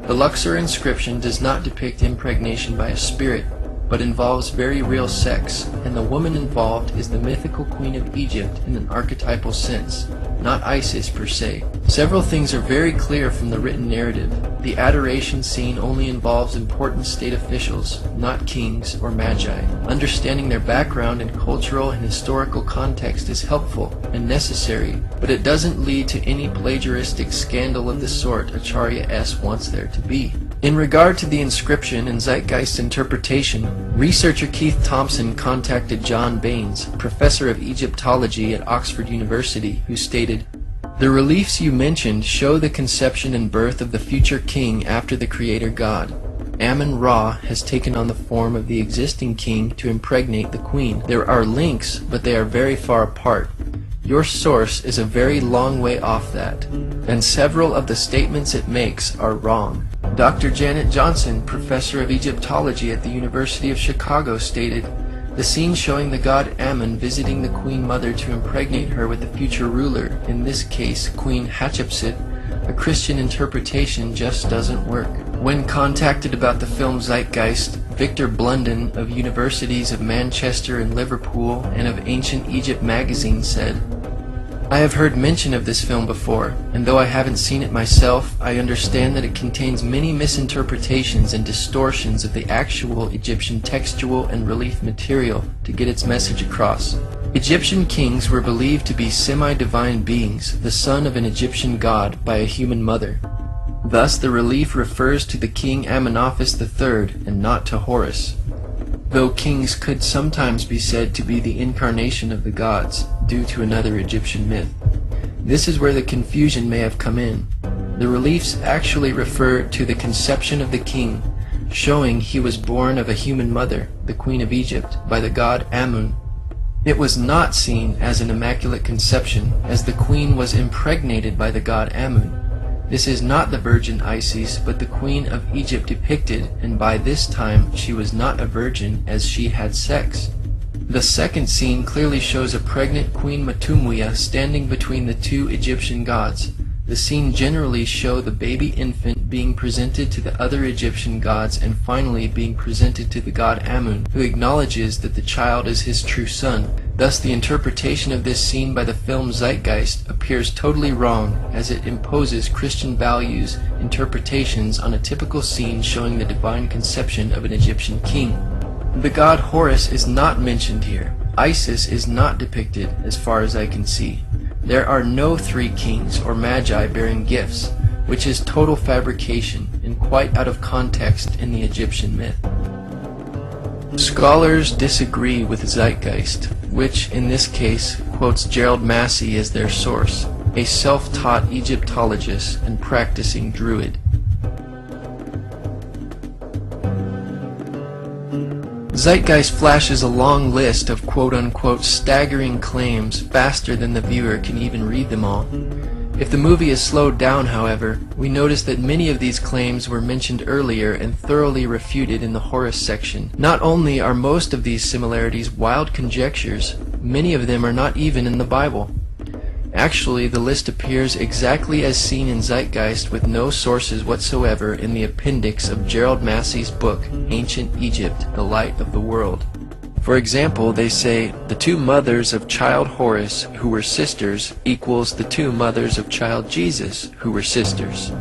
The Luxor inscription does not depict impregnation by a spirit, but involves very real sex, and the woman involved is the mythical queen of Egypt in an archetypal sense, not Isis per se. Several things are very clear from the written narrative. The adoration scene only involves important state officials, not kings or magi. Understanding their background and cultural and historical context is helpful and necessary, but it doesn't lead to any plagiaristic scandal of the sort Acharya S. wants there to be." In regard to the inscription and Zeitgeist interpretation, researcher Keith Thompson contacted John Baines, professor of Egyptology at Oxford University, who stated, "The reliefs you mentioned show the conception and birth of the future king after the creator god. Amun-Ra has taken on the form of the existing king to impregnate the queen. There are links, but they are very far apart. Your source is a very long way off that, and several of the statements it makes are wrong." Dr. Janet Johnson, professor of Egyptology at the University of Chicago, stated, "The scene showing the god Amun visiting the queen mother to impregnate her with the future ruler, in this case Queen Hatshepsut, a Christian interpretation just doesn't work." When contacted about the film Zeitgeist, Victor Blunden of Universities of Manchester and Liverpool and of Ancient Egypt magazine said, "I have heard mention of this film before, and though I haven't seen it myself, I understand that it contains many misinterpretations and distortions of the actual Egyptian textual and relief material to get its message across. Egyptian kings were believed to be semi-divine beings, the son of an Egyptian god by a human mother. Thus the relief refers to the king Amenophis III and not to Horus, though kings could sometimes be said to be the incarnation of the gods, due to another Egyptian myth. This is where the confusion may have come in. The reliefs actually refer to the conception of the king, showing he was born of a human mother, the queen of Egypt, by the god Amun. It was not seen as an immaculate conception, as the queen was impregnated by the god Amun. This is not the virgin Isis, but the queen of Egypt depicted, and by this time she was not a virgin as she had sex. The second scene clearly shows a pregnant Queen Matumuya standing between the two Egyptian gods. The scene generally shows the baby infant being presented to the other Egyptian gods and finally being presented to the god Amun, who acknowledges that the child is his true son. Thus the interpretation of this scene by the film Zeitgeist appears totally wrong, as it imposes Christian values interpretations on a typical scene showing the divine conception of an Egyptian king. The god Horus is not mentioned here. Isis is not depicted as far as I can see. There are no three kings or magi bearing gifts, which is total fabrication and quite out of context in the Egyptian myth. Scholars disagree with Zeitgeist, which in this case quotes Gerald Massey as their source, a self-taught Egyptologist and practicing druid. Zeitgeist flashes a long list of quote-unquote staggering claims faster than the viewer can even read them all. If the movie is slowed down, however, we notice that many of these claims were mentioned earlier and thoroughly refuted in the Horus section. Not only are most of these similarities wild conjectures, many of them are not even in the Bible. Actually, the list appears exactly as seen in Zeitgeist with no sources whatsoever in the appendix of Gerald Massey's book, Ancient Egypt, The Light of the World. For example, they say, the two mothers of child Horus, who were sisters, equals the two mothers of child Jesus, who were sisters.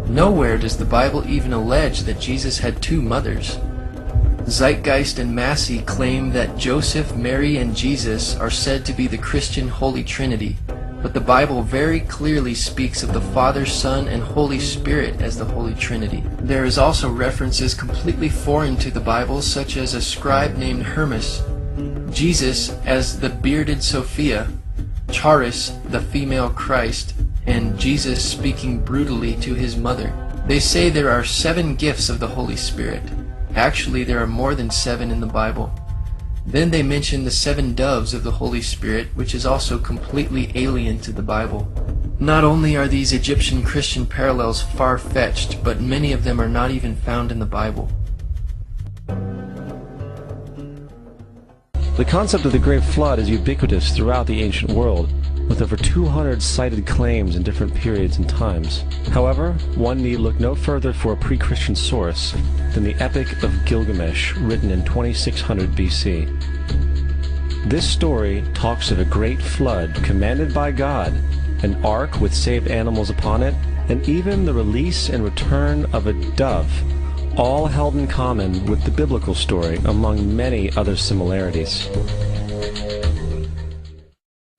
Nowhere does the Bible even allege that Jesus had two mothers. Zeitgeist and Massey claim that Joseph, Mary, and Jesus are said to be the Christian Holy Trinity, but the Bible very clearly speaks of the Father, Son, and Holy Spirit as the Holy Trinity. There is also references completely foreign to the Bible, such as a scribe named Hermas, Jesus as the bearded Sophia, Charis, the female Christ, and Jesus speaking brutally to his mother. They say there are 7 gifts of the Holy Spirit. Actually, there are more than 7 in the Bible. Then they mention the 7 doves of the Holy Spirit, which is also completely alien to the Bible. Not only are these Egyptian Christian parallels far-fetched, but many of them are not even found in the Bible. The concept of the Great Flood is ubiquitous throughout the ancient world, with over 200 cited claims in different periods and times. However, one need look no further for a pre-Christian source than the Epic of Gilgamesh, written in 2600 BC. This story talks of a great flood commanded by God, an ark with saved animals upon it, and even the release and return of a dove, all held in common with the biblical story, among many other similarities.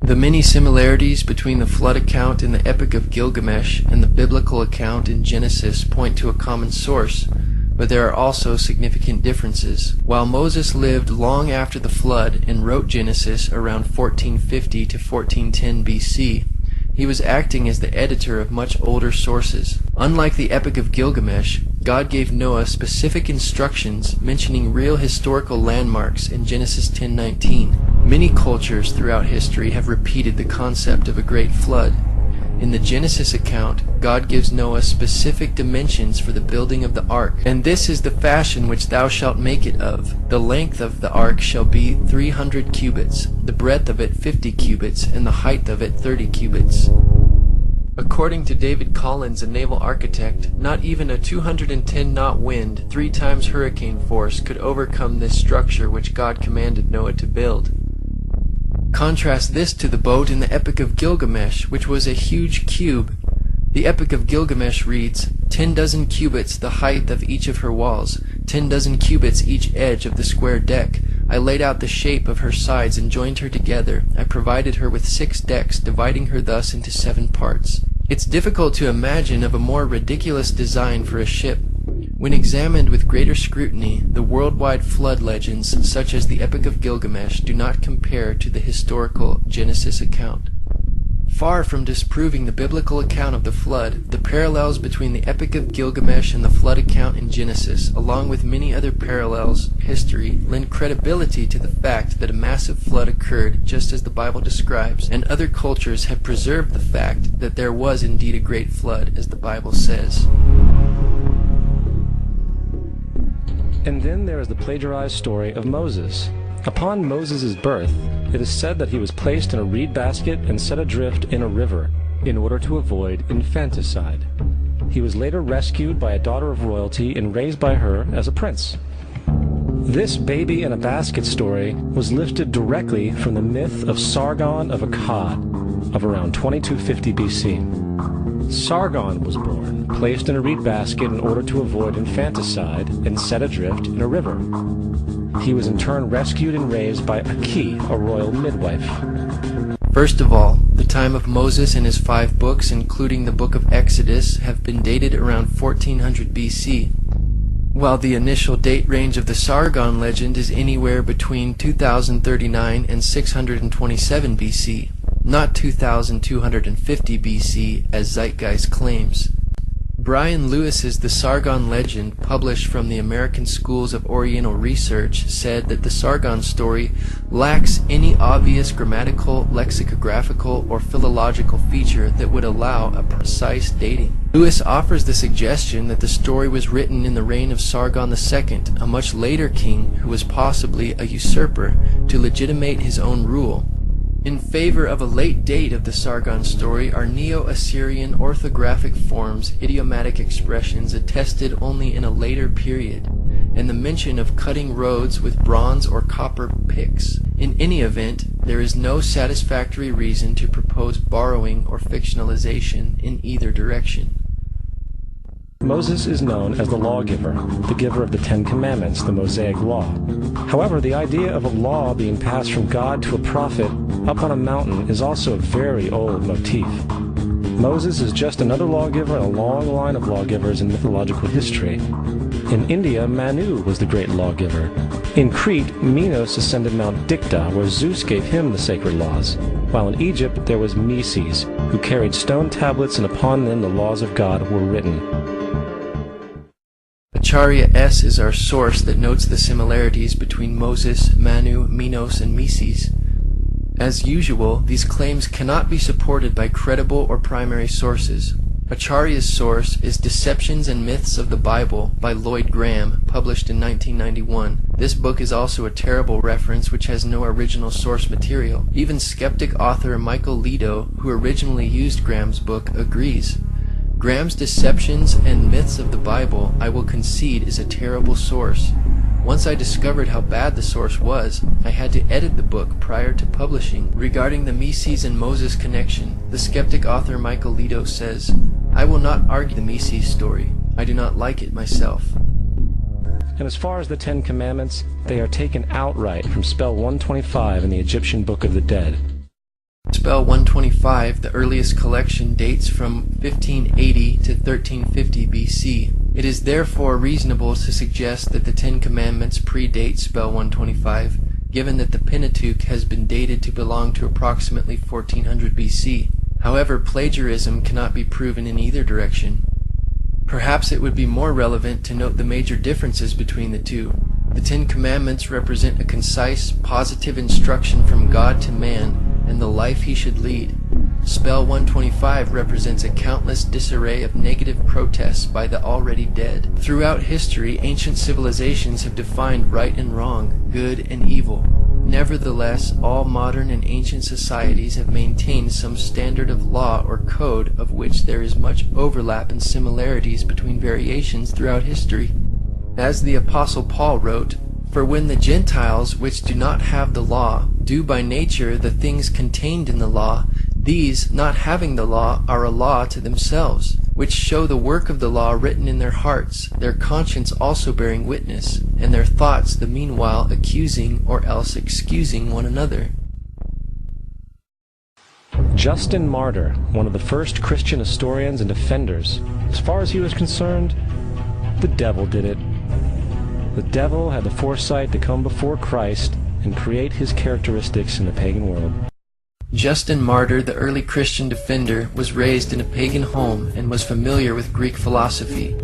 The many similarities between the flood account in the Epic of Gilgamesh and the biblical account in Genesis point to a common source, but there are also significant differences. While Moses lived long after the flood and wrote Genesis around 1450 to 1410 BC, he was acting as the editor of much older sources. Unlike the Epic of Gilgamesh, God gave Noah specific instructions mentioning real historical landmarks in Genesis 10:19. Many cultures throughout history have repeated the concept of a great flood. In the Genesis account, God gives Noah specific dimensions for the building of the ark, and this is the fashion which thou shalt make it of. The length of the ark shall be 300 cubits, the breadth of it 50 cubits, and the height of it 30 cubits. According to David Collins, a naval architect, not even a 210-knot wind, 3 times hurricane force, could overcome this structure which God commanded Noah to build. Contrast this to the boat in the Epic of Gilgamesh, which was a huge cube. The Epic of Gilgamesh reads, 10 dozen cubits the height of each of her walls, 10 dozen cubits each edge of the square deck. I laid out the shape of her sides and joined her together. I provided her with 6 decks, dividing her thus into 7 parts. It's difficult to imagine of a more ridiculous design for a ship. When examined with greater scrutiny, the worldwide flood legends, such as the Epic of Gilgamesh, do not compare to the historical Genesis account. Far from disproving the biblical account of the flood, the parallels between the Epic of Gilgamesh and the flood account in Genesis, along with many other parallels, history, lend credibility to the fact that a massive flood occurred just as the Bible describes, and other cultures have preserved the fact that there was indeed a great flood, as the Bible says. And then there is the plagiarized story of Moses. Upon Moses' birth, it is said that he was placed in a reed basket and set adrift in a river in order to avoid infanticide. He was later rescued by a daughter of royalty and raised by her as a prince. This baby in a basket story was lifted directly from the myth of Sargon of Akkad. of around 2250 BC. Sargon was born, placed in a reed basket in order to avoid infanticide, and set adrift in a river. He was in turn rescued and raised by Aki, a royal midwife. First of all, the time of Moses and his 5 books, including the book of Exodus, have been dated around 1400 BC, while the initial date range of the Sargon legend is anywhere between 2039 and 627 BC, not 2250 BC as Zeitgeist claims. Brian Lewis's The Sargon Legend, published from the American Schools of Oriental Research, said that the Sargon story lacks any obvious grammatical, lexicographical, or philological feature that would allow a precise dating. Lewis offers the suggestion that the story was written in the reign of Sargon II, a much later king who was possibly a usurper, to legitimate his own rule. In favor of a late date of the Sargon story are Neo-Assyrian orthographic forms, idiomatic expressions attested only in a later period, and the mention of cutting roads with bronze or copper picks. In any event, there is no satisfactory reason to propose borrowing or fictionalization in either direction. Moses is known as the lawgiver, the giver of the 10 Commandments, the Mosaic Law. However, the idea of a law being passed from God to a prophet up on a mountain is also a very old motif. Moses is just another lawgiver in a long line of lawgivers in mythological history. In India, Manu was the great lawgiver. In Crete, Minos ascended Mount Dicta, where Zeus gave him the sacred laws, while in Egypt there was Meses, who carried stone tablets and upon them the laws of God were written. Acharya S. is our source that notes the similarities between Moses, Manu, Minos, and Meses. As usual, these claims cannot be supported by credible or primary sources. Acharya's source is Deceptions and Myths of the Bible by Lloyd Graham, published in 1991. This book is also a terrible reference which has no original source material. Even skeptic author Michael Lido, who originally used Graham's book, agrees. Graham's Deceptions and Myths of the Bible, I will concede, is a terrible source. Once I discovered how bad the source was, I had to edit the book prior to publishing. Regarding the Meses and Moses connection, the skeptic author Michael Lido says, I will not argue the Meses story. I do not like it myself. And as far as the 10 Commandments, they are taken outright from spell 125 in the Egyptian Book of the Dead. Spell 125, the earliest collection, dates from 1580 to 1350 BC. It is therefore reasonable to suggest that the 10 Commandments predate spell 125, given that the Pentateuch has been dated to belong to approximately 1400 BC. However, plagiarism cannot be proven in either direction. Perhaps it would be more relevant to note the major differences between the two. The 10 Commandments represent a concise, positive instruction from God to man, and the life he should lead. Spell 125 represents a countless disarray of negative protests by the already dead. Throughout history, ancient civilizations have defined right and wrong, good and evil. Nevertheless, all modern and ancient societies have maintained some standard of law or code of which there is much overlap and similarities between variations throughout history. As the Apostle Paul wrote, For when the Gentiles, which do not have the law, do by nature the things contained in the law, these, not having the law, are a law to themselves, which show the work of the law written in their hearts, their conscience also bearing witness, and their thoughts the meanwhile accusing or else excusing one another. Justin Martyr, one of the first Christian historians and defenders, as far as he was concerned, the devil did it. The devil had the foresight to come before Christ and create his characteristics in the pagan world. Justin Martyr, the early Christian defender, was raised in a pagan home and was familiar with Greek philosophy.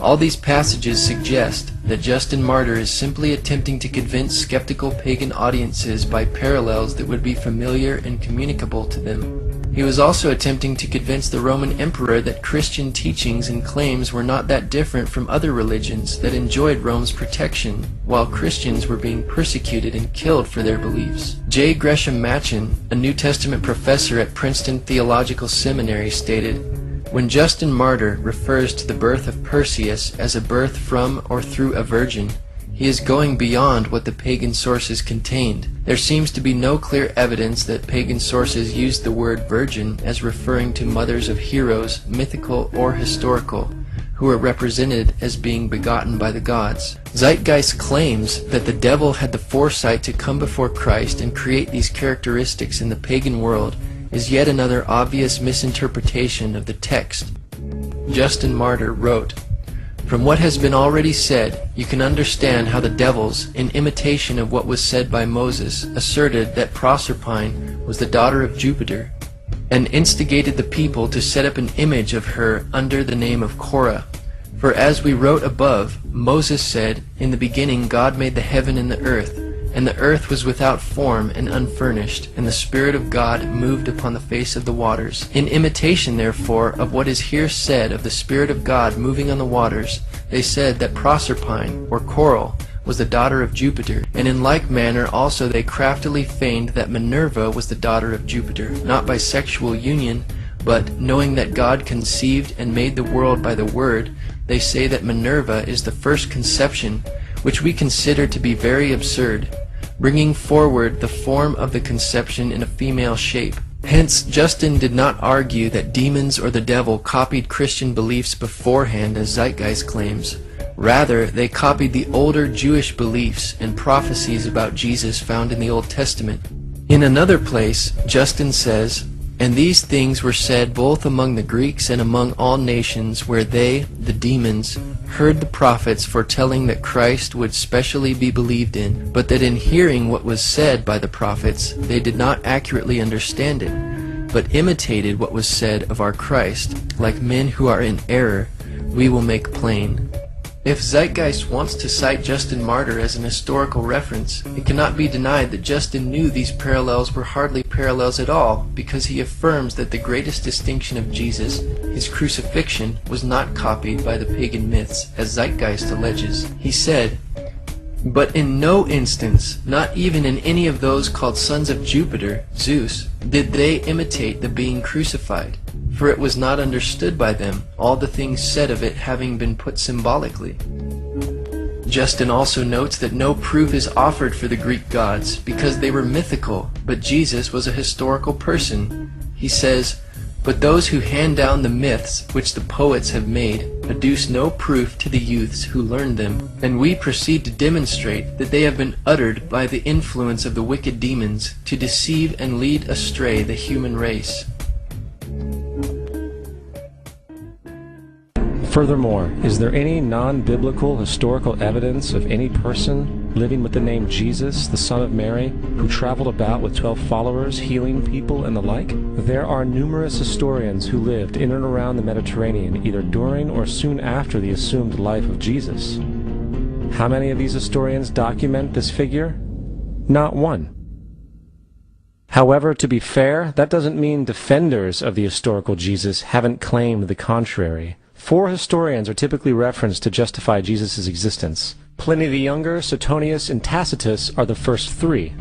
All these passages suggest that Justin Martyr is simply attempting to convince skeptical pagan audiences by parallels that would be familiar and communicable to them. He was also attempting to convince the Roman emperor that Christian teachings and claims were not that different from other religions that enjoyed Rome's protection, while Christians were being persecuted and killed for their beliefs. J. Gresham Machen, a New Testament professor at Princeton Theological Seminary, stated, When Justin Martyr refers to the birth of Perseus as a birth from or through a virgin, He is going beyond what the pagan sources contained. There seems to be no clear evidence that pagan sources used the word virgin as referring to mothers of heroes, mythical or historical, who are represented as being begotten by the gods. Zeitgeist claims that the devil had the foresight to come before Christ and create these characteristics in the pagan world is yet another obvious misinterpretation of the text. Justin Martyr wrote, "From what has been already said, you can understand how the devils, in imitation of what was said by Moses, asserted that Proserpine was the daughter of Jupiter, and instigated the people to set up an image of her under the name of Korah. For as we wrote above, Moses said, 'In the beginning God made the heaven and the earth, and the earth was without form and unfurnished, and the Spirit of God moved upon the face of the waters.' In imitation, therefore, of what is here said of the Spirit of God moving on the waters, they said that Proserpine, or Coral, was the daughter of Jupiter, and in like manner also they craftily feigned that Minerva was the daughter of Jupiter, not by sexual union, but, knowing that God conceived and made the world by the Word, they say that Minerva is the first conception, which we consider to be very absurd, bringing forward the form of the conception in a female shape. Hence, Justin did not argue that demons or the devil copied Christian beliefs beforehand, as Zeitgeist claims. Rather, they copied the older Jewish beliefs and prophecies about Jesus found in the Old Testament. In another place, Justin says, "And these things were said both among the Greeks and among all nations, where they, the demons, heard the prophets foretelling that Christ would specially be believed in, but that in hearing what was said by the prophets, they did not accurately understand it, but imitated what was said of our Christ. Like men who are in error, we will make plain." If Zeitgeist wants to cite Justin Martyr as an historical reference, it cannot be denied that Justin knew these parallels were hardly parallels at all, because he affirms that the greatest distinction of Jesus, his crucifixion, was not copied by the pagan myths, as Zeitgeist alleges. He said, "But in no instance, not even in any of those called sons of Jupiter, Zeus, did they imitate the being crucified. For it was not understood by them, all the things said of it having been put symbolically." Justin also notes that no proof is offered for the Greek gods, because they were mythical, but Jesus was a historical person. He says, "But those who hand down the myths which the poets have made, adduce no proof to the youths who learn them, and we proceed to demonstrate that they have been uttered by the influence of the wicked demons, to deceive and lead astray the human race." Furthermore, is there any non-biblical historical evidence of any person living with the name Jesus, the son of Mary, who traveled about with 12 followers, healing people and the like? There are numerous historians who lived in and around the Mediterranean, either during or soon after the assumed life of Jesus. How many of these historians document this figure? Not one. However, to be fair, that doesn't mean defenders of the historical Jesus haven't claimed the contrary. 4 historians are typically referenced to justify Jesus' existence. Pliny the Younger, Suetonius, and Tacitus are the first 3.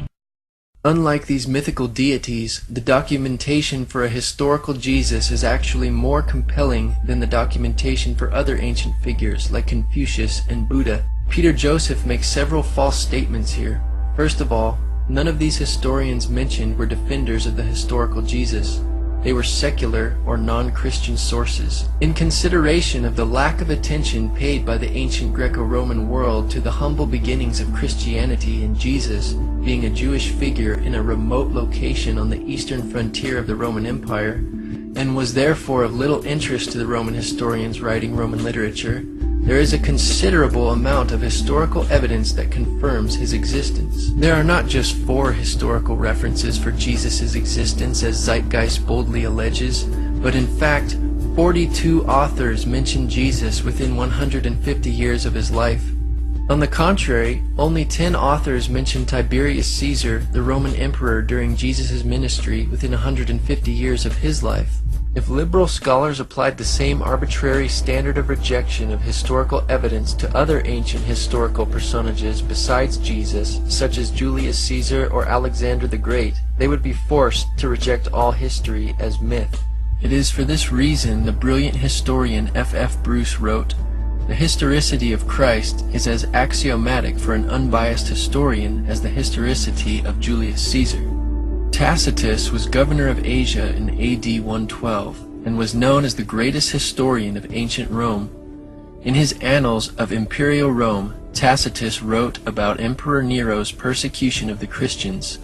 Unlike these mythical deities, the documentation for a historical Jesus is actually more compelling than the documentation for other ancient figures like Confucius and Buddha. Peter Joseph makes several false statements here. First of all, none of these historians mentioned were defenders of the historical Jesus. They were secular or non-Christian sources. In consideration of the lack of attention paid by the ancient Greco-Roman world to the humble beginnings of Christianity and Jesus being a Jewish figure in a remote location on the eastern frontier of the Roman Empire, and was therefore of little interest to the Roman historians writing Roman literature, there is a considerable amount of historical evidence that confirms his existence. There are not just 4 historical references for Jesus' existence, as Zeitgeist boldly alleges, but in fact, 42 authors mention Jesus within 150 years of his life. On the contrary, only 10 authors mention Tiberius Caesar, the Roman emperor, during Jesus' ministry within 150 years of his life. If liberal scholars applied the same arbitrary standard of rejection of historical evidence to other ancient historical personages besides Jesus, such as Julius Caesar or Alexander the Great, they would be forced to reject all history as myth. It is for this reason the brilliant historian F. Bruce wrote, The historicity of Christ is as axiomatic for an unbiased historian as the historicity of Julius Caesar. Tacitus was governor of Asia in AD 112 and was known as the greatest historian of ancient Rome. In his Annals of Imperial Rome, Tacitus wrote about Emperor Nero's persecution of the Christians.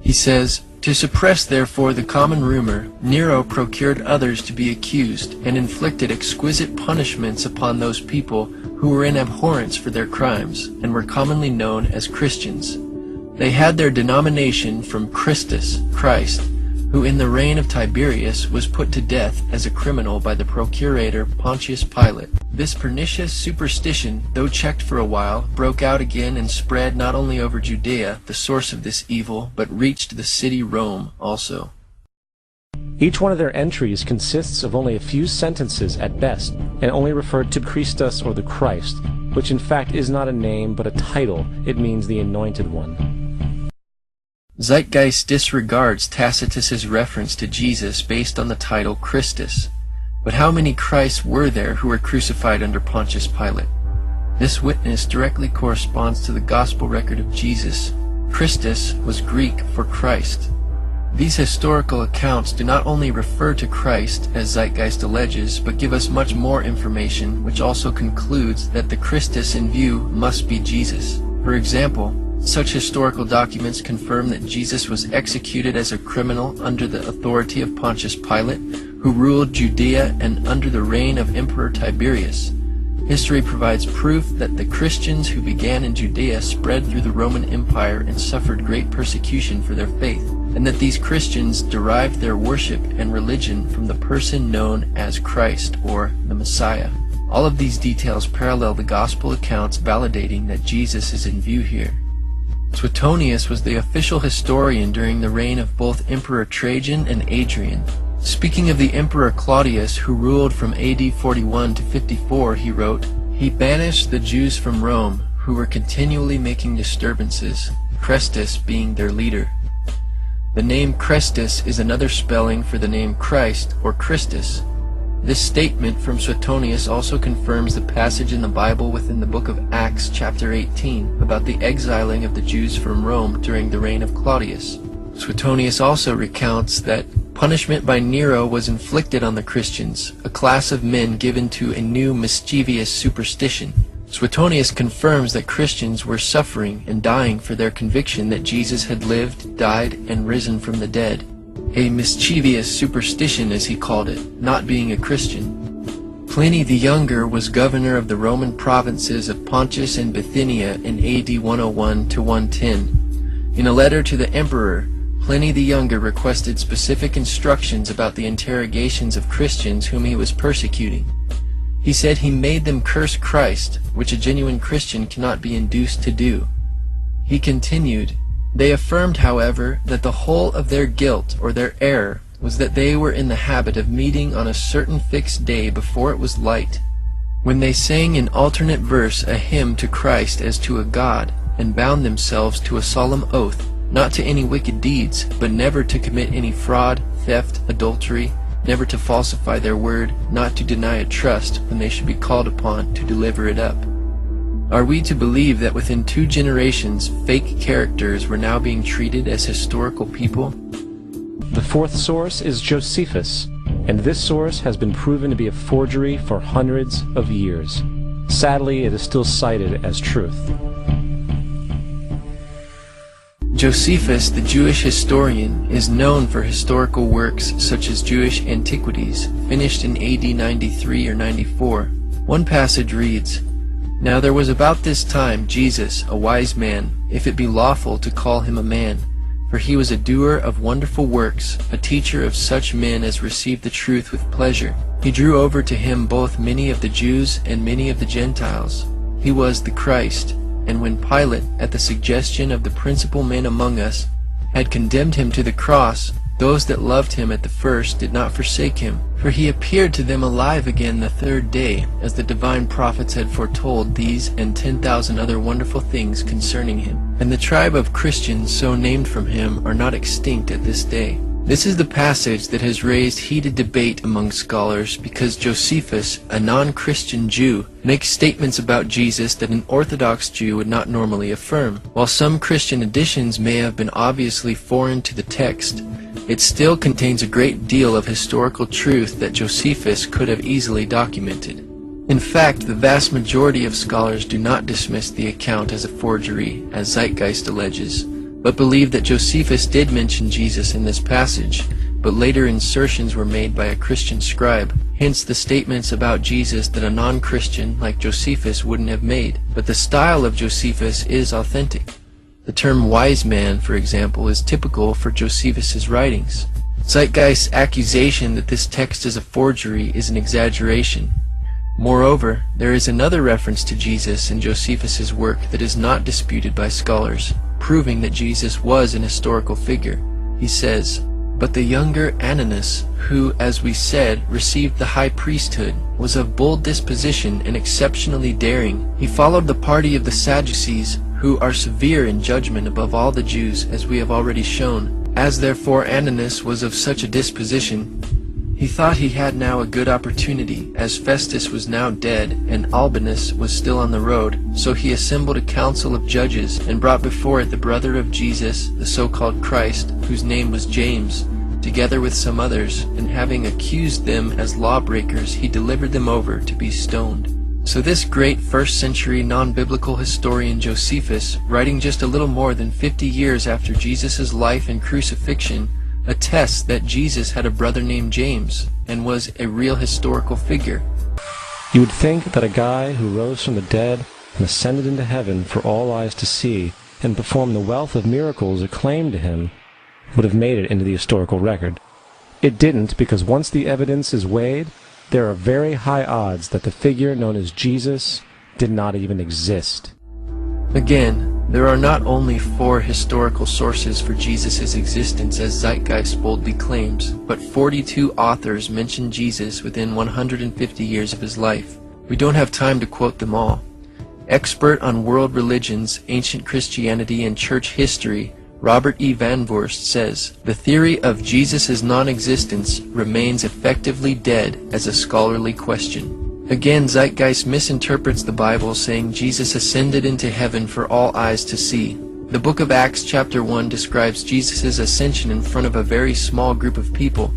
He says, "To suppress therefore the common rumor, Nero procured others to be accused, and inflicted exquisite punishments upon those people who were in abhorrence for their crimes, and were commonly known as Christians. They had their denomination from Christus, Christ, who in the reign of Tiberius was put to death as a criminal by the procurator Pontius Pilate. This pernicious superstition, though checked for a while, broke out again and spread not only over Judea, the source of this evil, but reached the city Rome also." Each one of their entries consists of only a few sentences at best, and only refer to Christus or the Christ, which in fact is not a name but a title. It means the Anointed One. Zeitgeist disregards Tacitus's reference to Jesus based on the title Christus. But how many Christs were there who were crucified under Pontius Pilate? This witness directly corresponds to the gospel record of Jesus. Christus was Greek for Christ. These historical accounts do not only refer to Christ, as Zeitgeist alleges, but give us much more information, which also concludes that the Christus in view must be Jesus. For example, such historical documents confirm that Jesus was executed as a criminal under the authority of Pontius Pilate, who ruled Judea and under the reign of Emperor Tiberius. History provides proof that the Christians who began in Judea spread through the Roman Empire and suffered great persecution for their faith, and that these Christians derived their worship and religion from the person known as Christ, or the Messiah. All of these details parallel the gospel accounts, validating that Jesus is in view here. Suetonius was the official historian during the reign of both Emperor Trajan and Adrian. Speaking of the Emperor Claudius, who ruled from AD 41 to 54, he wrote, "He banished the Jews from Rome, who were continually making disturbances, Chrestus being their leader." The name Chrestus is another spelling for the name Christ or Christus. This statement from Suetonius also confirms the passage in the Bible within the book of Acts chapter 18 about the exiling of the Jews from Rome during the reign of Claudius. Suetonius also recounts that punishment by Nero was inflicted on the Christians, a class of men given to a new mischievous superstition. Suetonius confirms that Christians were suffering and dying for their conviction that Jesus had lived, died, and risen from the dead. A mischievous superstition, as he called it, not being a Christian. Pliny the Younger was governor of the Roman provinces of Pontus and Bithynia in AD 101 to 110. In a letter to the emperor, Pliny the Younger requested specific instructions about the interrogations of Christians whom he was persecuting. He said he made them curse Christ, which a genuine Christian cannot be induced to do. He continued, "They affirmed, however, that the whole of their guilt or their error was that they were in the habit of meeting on a certain fixed day before it was light, when they sang in alternate verse a hymn to Christ as to a God, and bound themselves to a solemn oath, not to any wicked deeds, but never to commit any fraud, theft, adultery, never to falsify their word, not to deny a trust when they should be called upon to deliver it up." Are we to believe that within 2 generations, fake characters were now being treated as historical people? The fourth source is Josephus, and this source has been proven to be a forgery for hundreds of years. Sadly, it is still cited as truth. Josephus, the Jewish historian, is known for historical works such as Jewish Antiquities, finished in AD 93 or 94. One passage reads, "Now there was about this time Jesus, a wise man, if it be lawful to call him a man, for he was a doer of wonderful works, a teacher of such men as received the truth with pleasure. He drew over to him both many of the Jews and many of the Gentiles. He was the Christ. And when Pilate, at the suggestion of the principal men among us, had condemned him to the cross, those that loved him at the first did not forsake him, for he appeared to them alive again the 3rd day, as the divine prophets had foretold these and 10,000 other wonderful things concerning him. And the tribe of Christians so named from him are not extinct at this day. This is the passage that has raised heated debate among scholars because Josephus, a non-Christian Jew, makes statements about Jesus that an Orthodox Jew would not normally affirm. While some Christian additions may have been obviously foreign to the text, it still contains a great deal of historical truth that Josephus could have easily documented. In fact, the vast majority of scholars do not dismiss the account as a forgery, as Zeitgeist alleges, but believe that Josephus did mention Jesus in this passage, but later insertions were made by a Christian scribe, hence the statements about Jesus that a non-Christian like Josephus wouldn't have made. But the style of Josephus is authentic. The term wise man, for example, is typical for Josephus's writings. Zeitgeist's accusation that this text is a forgery is an exaggeration. Moreover, there is another reference to Jesus in Josephus's work that is not disputed by scholars, proving that Jesus was an historical figure. He says, "But the younger Ananus, who, as we said, received the high priesthood, was of bold disposition and exceptionally daring. He followed the party of the Sadducees, who are severe in judgment above all the Jews, as we have already shown. As therefore Ananus was of such a disposition, he thought he had now a good opportunity, as Festus was now dead, and Albinus was still on the road. So he assembled a council of judges, and brought before it the brother of Jesus, the so-called Christ, whose name was James, together with some others, and having accused them as lawbreakers, he delivered them over to be stoned." So this great first-century non-biblical historian Josephus, writing just a little more than 50 years after Jesus' life and crucifixion, attests that Jesus had a brother named James and was a real historical figure. You would think that a guy who rose from the dead and ascended into heaven for all eyes to see and performed the wealth of miracles acclaimed to him would have made it into the historical record. It didn't, because once the evidence is weighed, there are very high odds that the figure known as Jesus did not even exist. Again, there are not only 4 historical sources for Jesus' existence as Zeitgeist boldly claims, but 42 authors mention Jesus within 150 years of his life. We don't have time to quote them all. Expert on world religions, ancient Christianity, and church history, Robert E. Van Voorst says, "The theory of Jesus' non-existence remains effectively dead as a scholarly question." Again, Zeitgeist misinterprets the Bible, saying Jesus ascended into heaven for all eyes to see. The book of Acts chapter 1 describes Jesus' ascension in front of a very small group of people.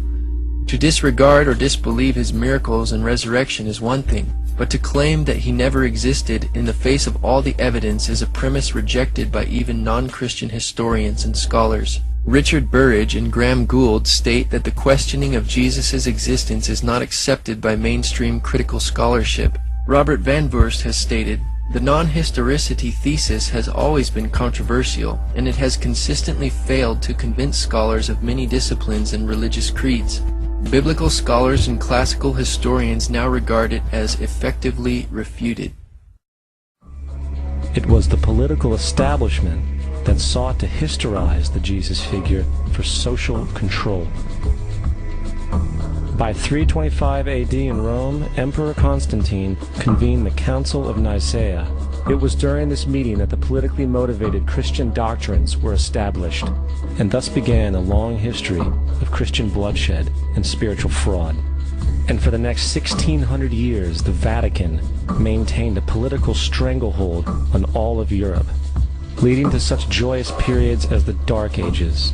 To disregard or disbelieve his miracles and resurrection is one thing, but to claim that he never existed in the face of all the evidence is a premise rejected by even non-Christian historians and scholars. Richard Burridge and Graham Gould state that the questioning of Jesus' existence is not accepted by mainstream critical scholarship. Robert Van Voorst has stated, "The non-historicity thesis has always been controversial, and it has consistently failed to convince scholars of many disciplines and religious creeds. Biblical scholars and classical historians now regard it as effectively refuted." It was the political establishment that sought to historize the Jesus figure for social control. By 325 AD in Rome, Emperor Constantine convened the Council of Nicaea. It was during this meeting that the politically motivated Christian doctrines were established, and thus began a long history of Christian bloodshed and spiritual fraud. And for the next 1600 years, the Vatican maintained a political stranglehold on all of Europe, leading to such joyous periods as the Dark Ages,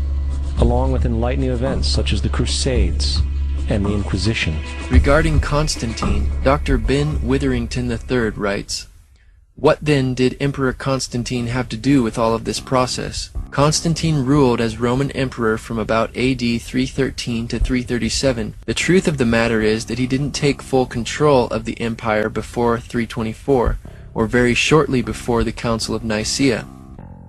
along with enlightening events such as the Crusades and the Inquisition. Regarding Constantine, Dr. Ben Witherington III writes, "What then did Emperor Constantine have to do with all of this process? Constantine ruled as Roman Emperor from about AD 313 to 337. The truth of the matter is that he didn't take full control of the empire before 324, or very shortly before the Council of Nicaea.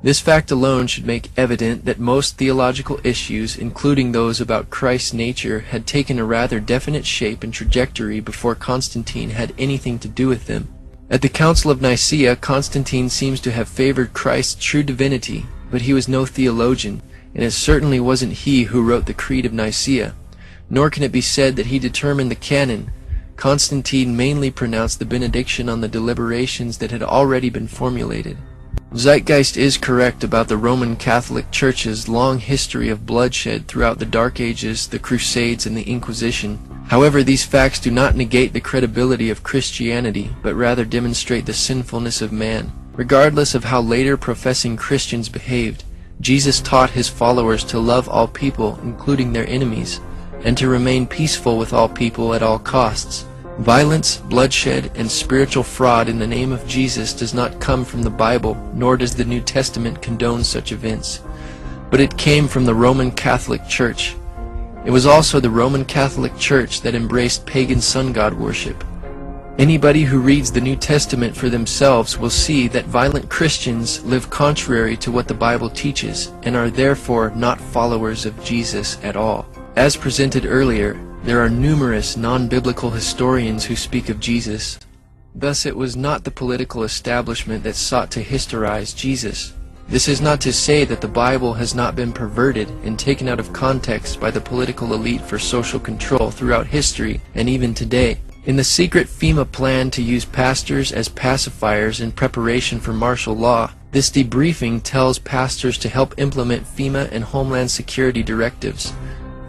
This fact alone should make evident that most theological issues, including those about Christ's nature, had taken a rather definite shape and trajectory before Constantine had anything to do with them. At the Council of Nicaea, Constantine seems to have favored Christ's true divinity, but he was no theologian, and it certainly wasn't he who wrote the Creed of Nicaea, nor can it be said that he determined the canon. Constantine mainly pronounced the benediction on the deliberations that had already been formulated. Zeitgeist is correct about the Roman Catholic Church's long history of bloodshed throughout the Dark Ages, the Crusades, and the Inquisition. However, these facts do not negate the credibility of Christianity, but rather demonstrate the sinfulness of man. Regardless of how later professing Christians behaved, Jesus taught his followers to love all people, including their enemies, and to remain peaceful with all people at all costs. Violence, bloodshed, and spiritual fraud in the name of Jesus does not come from the Bible, nor does the New Testament condone such events. But it came from the Roman Catholic Church. It was also the Roman Catholic Church that embraced pagan sun god worship. Anybody who reads the New Testament for themselves will see that violent Christians live contrary to what the Bible teaches, and are therefore not followers of Jesus at all. As presented earlier, there are numerous non-biblical historians who speak of Jesus. Thus, it was not the political establishment that sought to historize Jesus. This is not to say that the Bible has not been perverted and taken out of context by the political elite for social control throughout history and even today. In the secret FEMA plan to use pastors as pacifiers in preparation for martial law, this debriefing tells pastors to help implement FEMA and Homeland Security directives.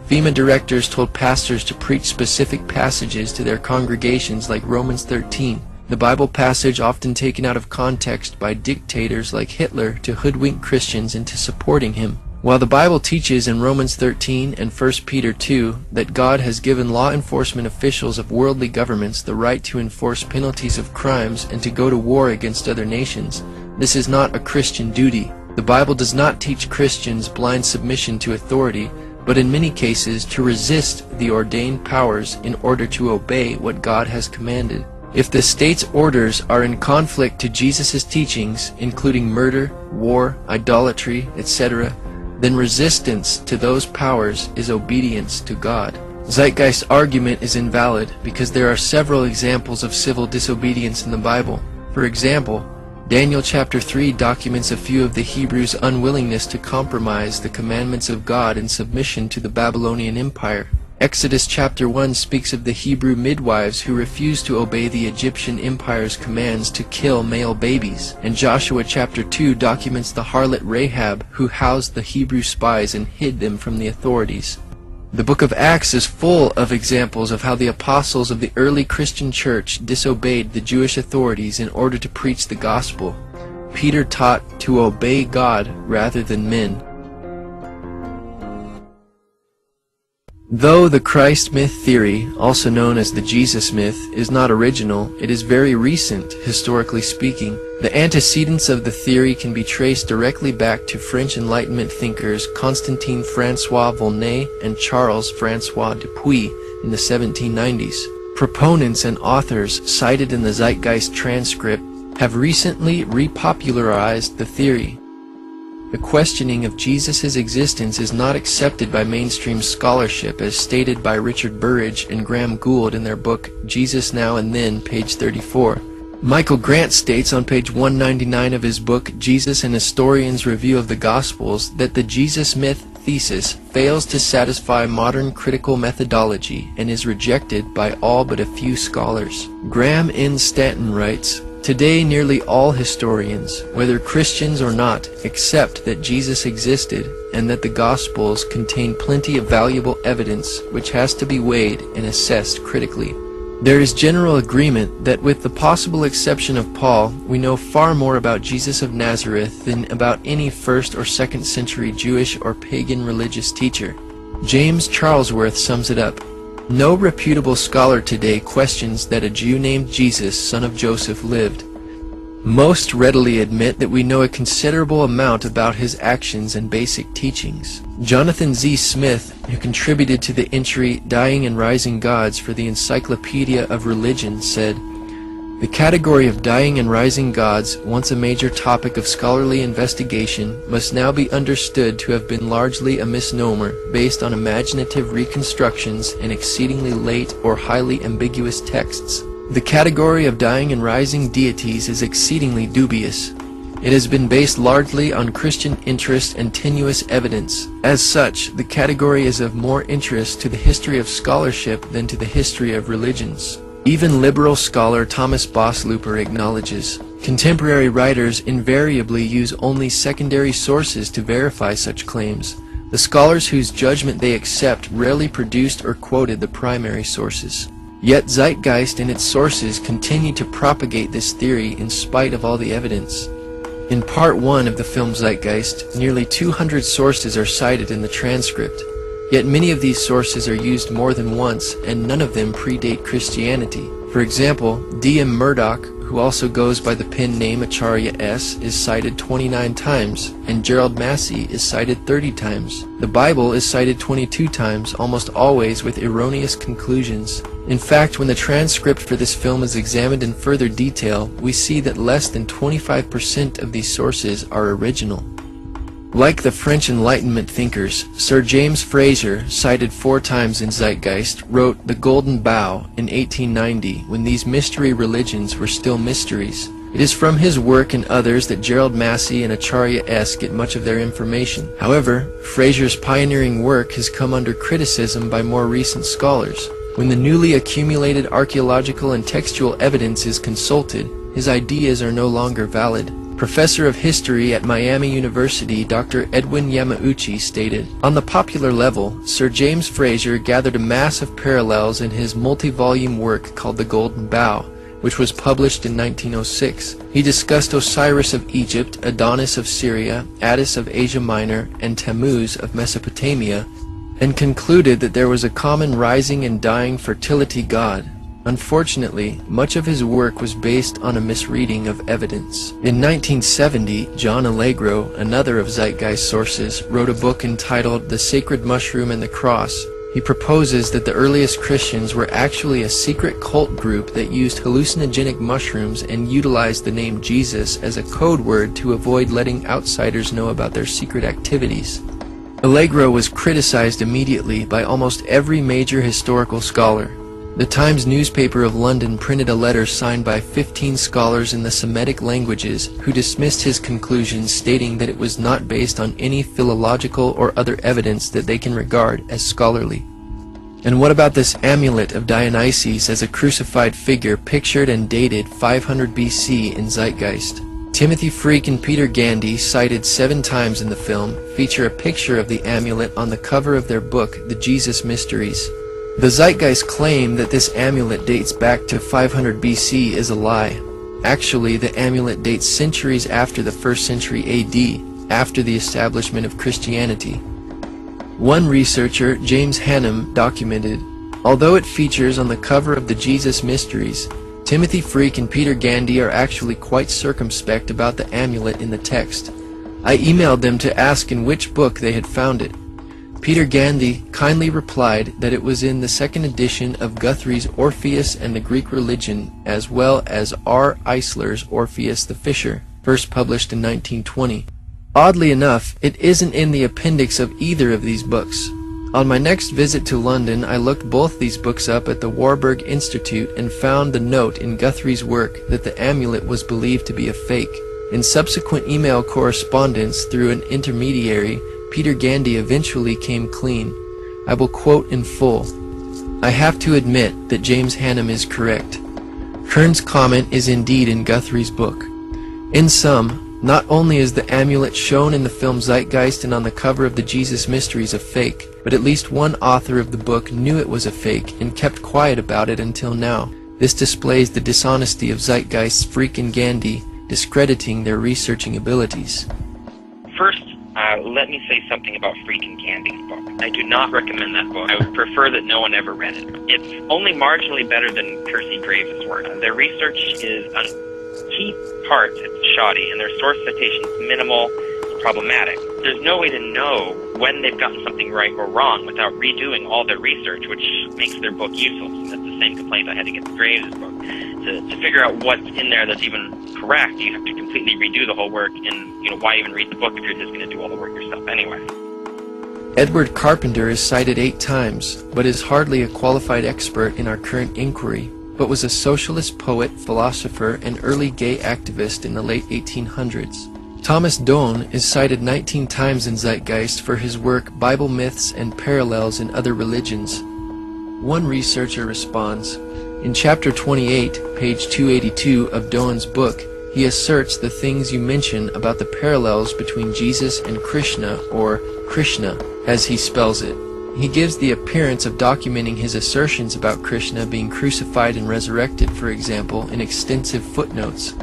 FEMA directors told pastors to preach specific passages to their congregations like Romans 13, the Bible passage often taken out of context by dictators like Hitler to hoodwink Christians into supporting him. While the Bible teaches in Romans 13 and 1 Peter 2 that God has given law enforcement officials of worldly governments the right to enforce penalties of crimes and to go to war against other nations, this is not a Christian duty. The Bible does not teach Christians blind submission to authority, but in many cases to resist the ordained powers in order to obey what God has commanded. If the state's orders are in conflict to Jesus' teachings, including murder, war, idolatry, etc., then resistance to those powers is obedience to God. Zeitgeist's argument is invalid because there are several examples of civil disobedience in the Bible. For example, Daniel chapter 3 documents a few of the Hebrews' unwillingness to compromise the commandments of God in submission to the Babylonian Empire. Exodus chapter 1 speaks of the Hebrew midwives who refused to obey the Egyptian Empire's commands to kill male babies, and Joshua chapter 2 documents the harlot Rahab who housed the Hebrew spies and hid them from the authorities. The book of Acts is full of examples of how the apostles of the early Christian church disobeyed the Jewish authorities in order to preach the gospel. Peter taught to obey God rather than men. Though the Christ myth theory, also known as the Jesus myth, is not original, it is very recent, historically speaking. The antecedents of the theory can be traced directly back to French Enlightenment thinkers Constantin François Volney and Charles François Dupuy in the 1790s. Proponents and authors cited in the Zeitgeist transcript have recently repopularized the theory. The questioning of Jesus' existence is not accepted by mainstream scholarship as stated by Richard Burridge and Graham Gould in their book Jesus Now and Then, page 34. Michael Grant states on page 199 of his book Jesus and Historians' Review of the Gospels that the Jesus myth thesis fails to satisfy modern critical methodology and is rejected by all but a few scholars. Graham N. Stanton writes, "Today nearly all historians, whether Christians or not, accept that Jesus existed and that the Gospels contain plenty of valuable evidence which has to be weighed and assessed critically. There is general agreement that with the possible exception of Paul, we know far more about Jesus of Nazareth than about any 1st or 2nd century Jewish or pagan religious teacher." James Charlesworth sums it up. "No reputable scholar today questions that a Jew named Jesus, son of Joseph, lived. Most readily admit that we know a considerable amount about his actions and basic teachings." Jonathan Z. Smith, who contributed to the entry Dying and Rising Gods for the Encyclopedia of Religion, said, "The category of dying and rising gods, once a major topic of scholarly investigation, must now be understood to have been largely a misnomer based on imaginative reconstructions and exceedingly late or highly ambiguous texts. The category of dying and rising deities is exceedingly dubious. It has been based largely on Christian interest and tenuous evidence. As such, the category is of more interest to the history of scholarship than to the history of religions." Even liberal scholar Thomas Bosslooper acknowledges, Contemporary writers invariably use only secondary sources to verify such claims. The scholars whose judgment they accept rarely produced or quoted the primary sources. Yet Zeitgeist and its sources continue to propagate this theory in spite of all the evidence. In Part 1 of the film Zeitgeist, nearly 200 sources are cited in the transcript. Yet many of these sources are used more than once, and none of them predate Christianity. For example, D.M. Murdoch, who also goes by the pen name Acharya S., is cited 29 times, and Gerald Massey is cited 30 times. The Bible is cited 22 times, almost always with erroneous conclusions. In fact, when the transcript for this film is examined in further detail, we see that less than 25% of these sources are original. Like the French Enlightenment thinkers, Sir James Frazer, cited 4 times in Zeitgeist, wrote The Golden Bough in 1890 when these mystery religions were still mysteries. It is from his work and others that Gerald Massey and Acharya S. get much of their information. However, Frazer's pioneering work has come under criticism by more recent scholars. When the newly accumulated archaeological and textual evidence is consulted, his ideas are no longer valid. Professor of History at Miami University, Dr. Edwin Yamauchi stated, "On the popular level, Sir James Frazer gathered a mass of parallels in his multi-volume work called The Golden Bough, which was published in 1906. He discussed Osiris of Egypt, Adonis of Syria, Attis of Asia Minor, and Tammuz of Mesopotamia, and concluded that there was a common rising and dying fertility god. Unfortunately, much of his work was based on a misreading of evidence." In 1970, John Allegro, another of Zeitgeist sources, wrote a book entitled The Sacred Mushroom and the Cross. He proposes that the earliest Christians were actually a secret cult group that used hallucinogenic mushrooms and utilized the name Jesus as a code word to avoid letting outsiders know about their secret activities. Allegro was criticized immediately by almost every major historical scholar. The Times newspaper of London printed a letter signed by 15 scholars in the Semitic languages who dismissed his conclusions, stating that it was not based on any philological or other evidence that they can regard as scholarly. And what about this amulet of Dionysus as a crucified figure pictured and dated 500 BC in Zeitgeist? Timothy Freak and Peter Gandy, cited 7 times in the film, feature a picture of the amulet on the cover of their book, The Jesus Mysteries. The Zeitgeist claim that this amulet dates back to 500 BC is a lie. Actually, the amulet dates centuries after the 1st century AD, after the establishment of Christianity. One researcher, James Hannam, documented, "Although it features on the cover of the Jesus Mysteries, Timothy Freak and Peter Gandy are actually quite circumspect about the amulet in the text. I emailed them to ask in which book they had found it. Peter Gandy kindly replied that it was in the 2nd edition of Guthrie's Orpheus and the Greek Religion, as well as R. Eisler's Orpheus the Fisher, first published in 1920. Oddly enough, it isn't in the appendix of either of these books. On my next visit to London, I looked both these books up at the Warburg Institute and found the note in Guthrie's work that the amulet was believed to be a fake. In subsequent email correspondence through an intermediary, Peter Gandy eventually came clean. I will quote in full. "I have to admit that James Hannam is correct. Kern's comment is indeed in Guthrie's book. In sum, not only is the amulet shown in the film Zeitgeist and on the cover of the Jesus Mysteries a fake, but at least one author of the book knew it was a fake and kept quiet about it until now. This displays the dishonesty of Zeitgeist's Freak and Gandy, discrediting their researching abilities." First, let me say something about Freak and Gandy's book. I do not recommend that book. I would prefer that no one ever read it. It's only marginally better than Percy Graves' work. Their research is on key parts, it's shoddy, and their source citations minimal, problematic. There's no way to know when they've gotten something right or wrong without redoing all their research, which makes their book useless. And that's the same complaint I had against Graves' book. To figure out what's in there that's even correct, you have to completely redo the whole work, and why even read the book if you're just going to do all the work yourself anyway. Edward Carpenter is cited 8 times, but is hardly a qualified expert in our current inquiry, but was a socialist poet, philosopher, and early gay activist in the late 1800s. Thomas Doane is cited 19 times in Zeitgeist for his work Bible Myths and Parallels in Other Religions. One researcher responds, in chapter 28, page 282 of Doane's book, he asserts the things you mention about the parallels between Jesus and Krishna, or Krishna, as he spells it. He gives the appearance of documenting his assertions about Krishna being crucified and resurrected, for example, in extensive footnotes.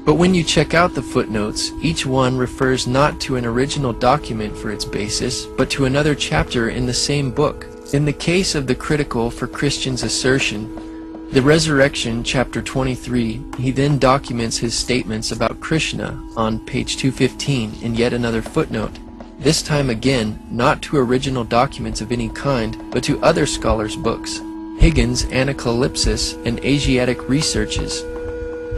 But when you check out the footnotes, each one refers not to an original document for its basis, but to another chapter in the same book. In the case of the critical for Christian's assertion, the Resurrection, chapter 23, he then documents his statements about Krishna on page 215 in yet another footnote, this time again not to original documents of any kind, but to other scholars' books, Higgins' Anacalypsis and Asiatic Researches.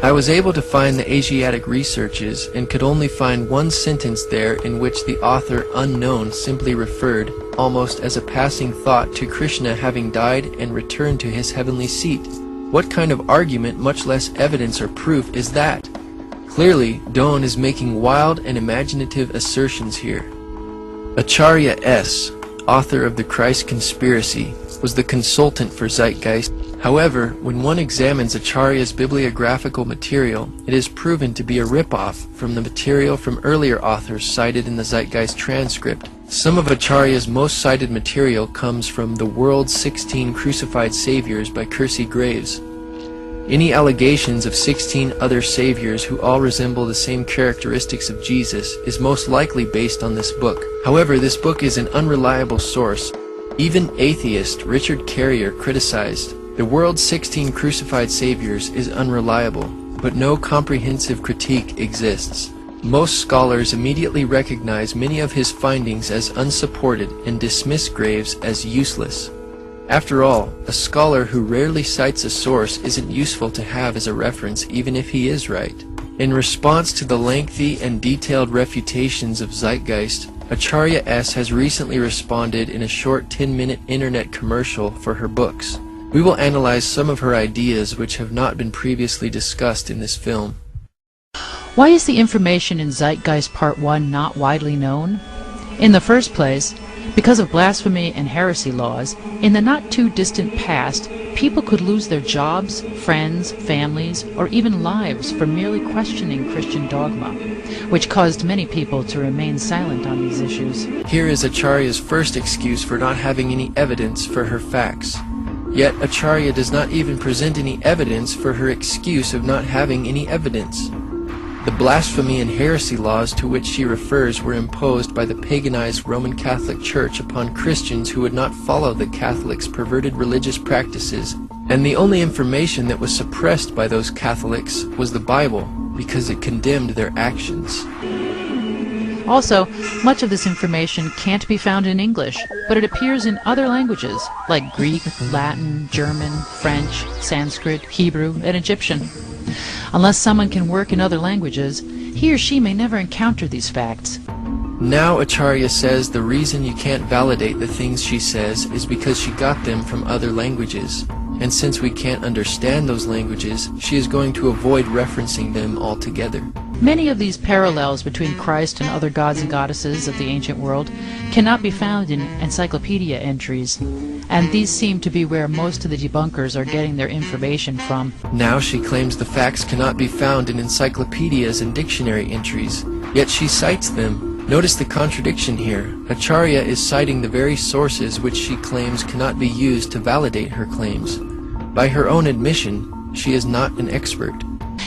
I was able to find the Asiatic Researches and could only find one sentence there in which the author unknown simply referred, almost as a passing thought, to Krishna having died and returned to his heavenly seat. What kind of argument, much less evidence or proof, is that? Clearly, Doan is making wild and imaginative assertions here. Acharya S., author of The Christ Conspiracy, was the consultant for Zeitgeist. However, when one examines Acharya's bibliographical material, it is proven to be a rip-off from the material from earlier authors cited in the Zeitgeist transcript. Some of Acharya's most cited material comes from The World's 16 Crucified Saviors by Kersey Graves. Any allegations of 16 other saviors who all resemble the same characteristics of Jesus is most likely based on this book. However, this book is an unreliable source. Even atheist Richard Carrier criticized, "The World's 16 Crucified Saviors is unreliable, but no comprehensive critique exists." Most scholars immediately recognize many of his findings as unsupported and dismiss Graves as useless. After all, a scholar who rarely cites a source isn't useful to have as a reference even if he is right. In response to the lengthy and detailed refutations of Zeitgeist, Acharya S. has recently responded in a short 10-minute internet commercial for her books. We will analyze some of her ideas which have not been previously discussed in this film. Why is the information in Zeitgeist Part 1 not widely known? In the first place, because of blasphemy and heresy laws, in the not-too-distant past, people could lose their jobs, friends, families, or even lives for merely questioning Christian dogma, which caused many people to remain silent on these issues. Here is Acharya's first excuse for not having any evidence for her facts. Yet Acharya does not even present any evidence for her excuse of not having any evidence. The blasphemy and heresy laws to which she refers were imposed by the paganized Roman Catholic Church upon Christians who would not follow the Catholics' perverted religious practices, and the only information that was suppressed by those Catholics was the Bible, because it condemned their actions. Also, much of this information can't be found in English, but it appears in other languages, like Greek, Latin, German, French, Sanskrit, Hebrew, and Egyptian. Unless someone can work in other languages, he or she may never encounter these facts. Now Acharya says the reason you can't validate the things she says is because she got them from other languages, and since we can't understand those languages, she is going to avoid referencing them altogether. Many of these parallels between Christ and other gods and goddesses of the ancient world cannot be found in encyclopedia entries, and these seem to be where most of the debunkers are getting their information from. Now she claims the facts cannot be found in encyclopedias and dictionary entries, yet she cites them. Notice the contradiction here. Acharya is citing the very sources which she claims cannot be used to validate her claims. By her own admission, she is not an expert.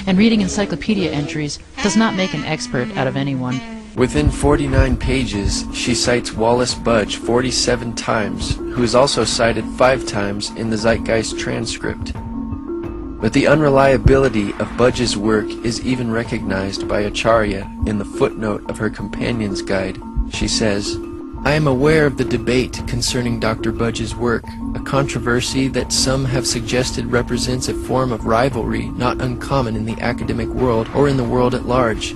And reading encyclopedia entries does not make an expert out of anyone. Within 49 pages, she cites Wallace Budge 47 times, who is also cited 5 times in the Zeitgeist transcript. But the unreliability of Budge's work is even recognized by Acharya in the footnote of her companion's guide. She says, "I am aware of the debate concerning Dr. Budge's work, a controversy that some have suggested represents a form of rivalry not uncommon in the academic world or in the world at large.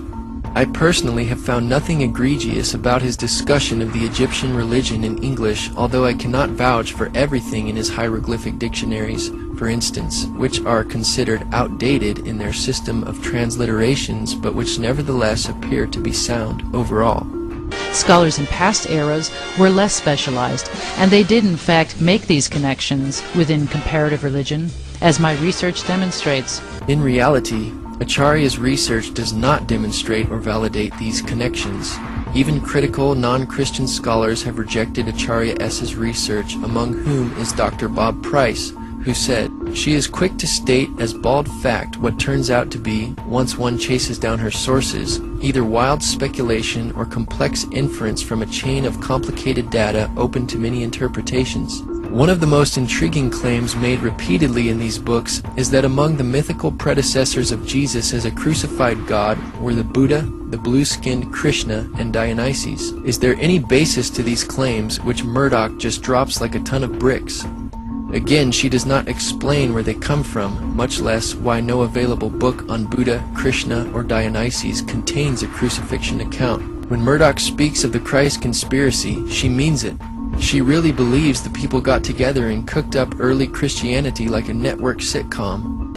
I personally have found nothing egregious about his discussion of the Egyptian religion in English, although I cannot vouch for everything in his hieroglyphic dictionaries, for instance, which are considered outdated in their system of transliterations, but which nevertheless appear to be sound overall." Scholars in past eras were less specialized, and they did in fact make these connections within comparative religion, as my research demonstrates. In reality, Acharya's research does not demonstrate or validate these connections. Even critical, non-Christian scholars have rejected Acharya S.'s research, among whom is Dr. Bob Price, who said, "She is quick to state as bald fact what turns out to be, once one chases down her sources, either wild speculation or complex inference from a chain of complicated data open to many interpretations." One of the most intriguing claims made repeatedly in these books is that among the mythical predecessors of Jesus as a crucified God were the Buddha, the blue-skinned Krishna, and Dionysus. Is there any basis to these claims, which Murdoch just drops like a ton of bricks? Again, she does not explain where they come from, much less why no available book on Buddha, Krishna, or Dionysus contains a crucifixion account. When Murdoch speaks of the Christ conspiracy, she means it. She really believes the people got together and cooked up early Christianity like a network sitcom.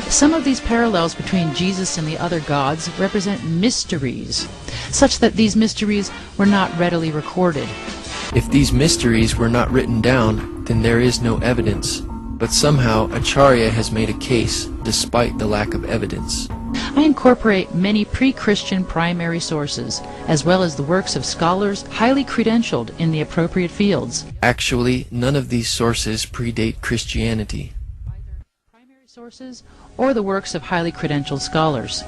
Some of these parallels between Jesus and the other gods represent mysteries, such that these mysteries were not readily recorded. If these mysteries were not written down, then there is no evidence. But somehow Acharya has made a case, despite the lack of evidence. I incorporate many pre-Christian primary sources, as well as the works of scholars highly credentialed in the appropriate fields. Actually, none of these sources predate Christianity. Either primary sources or the works of highly credentialed scholars.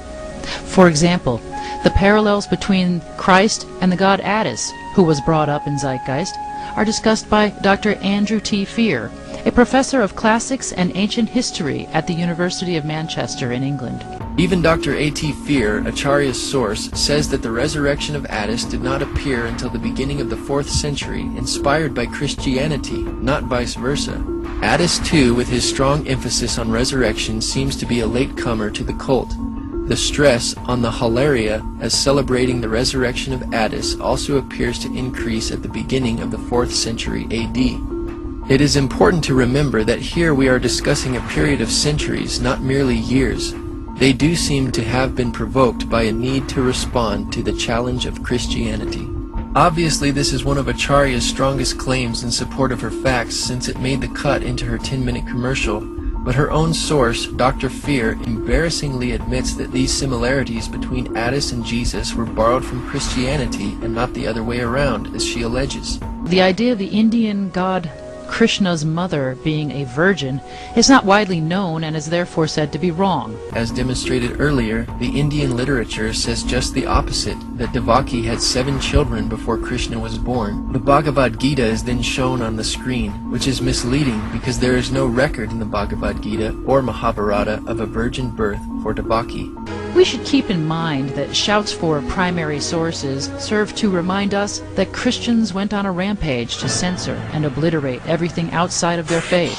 For example, the parallels between Christ and the god Attis, who was brought up in Zeitgeist, are discussed by Dr. Andrew T. Fear, a professor of classics and ancient history at the University of Manchester in England. Even Dr. A.T. Fear, Acharya's source, says that the resurrection of Attis did not appear until the beginning of the 4th century, inspired by Christianity, not vice versa. Attis, too, with his strong emphasis on resurrection, seems to be a latecomer to the cult. The stress on the Hilaria as celebrating the resurrection of Attis also appears to increase at the beginning of the 4th century A.D. It is important to remember that here we are discussing a period of centuries, not merely years. They do seem to have been provoked by a need to respond to the challenge of Christianity. Obviously, this is one of Acharya's strongest claims in support of her facts, since it made the cut into her 10-minute commercial, but her own source, Dr. Fear, embarrassingly admits that these similarities between Attis and Jesus were borrowed from Christianity and not the other way around, as she alleges. The idea of the Indian god Krishna's mother being a virgin is not widely known and is therefore said to be wrong. As demonstrated earlier, the Indian literature says just the opposite, that Devaki had 7 children before Krishna was born. The Bhagavad Gita is then shown on the screen, which is misleading because there is no record in the Bhagavad Gita or Mahabharata of a virgin birth for Devaki. We should keep in mind that shouts for primary sources serve to remind us that Christians went on a rampage to censor and obliterate everything outside of their faith.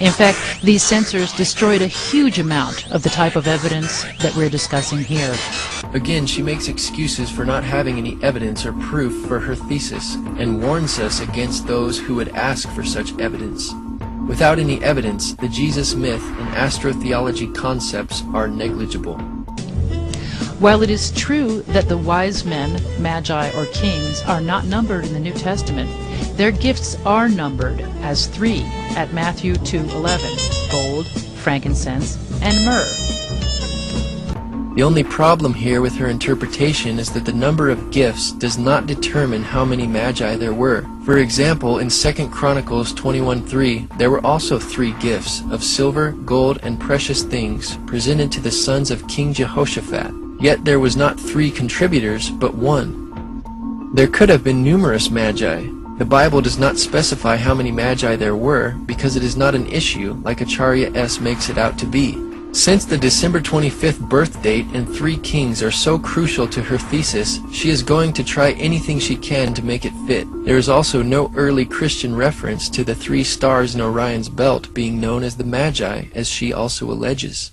In fact, these censors destroyed a huge amount of the type of evidence that we're discussing here. Again, she makes excuses for not having any evidence or proof for her thesis, and warns us against those who would ask for such evidence. Without any evidence, the Jesus myth and astrotheology concepts are negligible. While it is true that the wise men, magi, or kings are not numbered in the New Testament, their gifts are numbered as 3 at Matthew 2:11, gold, frankincense, and myrrh. The only problem here with her interpretation is that the number of gifts does not determine how many magi there were. For example, in 2 Chronicles 21:3, there were also 3 gifts of silver, gold, and precious things presented to the sons of King Jehoshaphat. Yet there was not 3 contributors, but 1. There could have been numerous magi. The Bible does not specify how many magi there were because it is not an issue like Acharya S. makes it out to be. Since the December 25th birth date and 3 kings are so crucial to her thesis, she is going to try anything she can to make it fit. There is also no early Christian reference to the 3 stars in Orion's belt being known as the Magi, as she also alleges.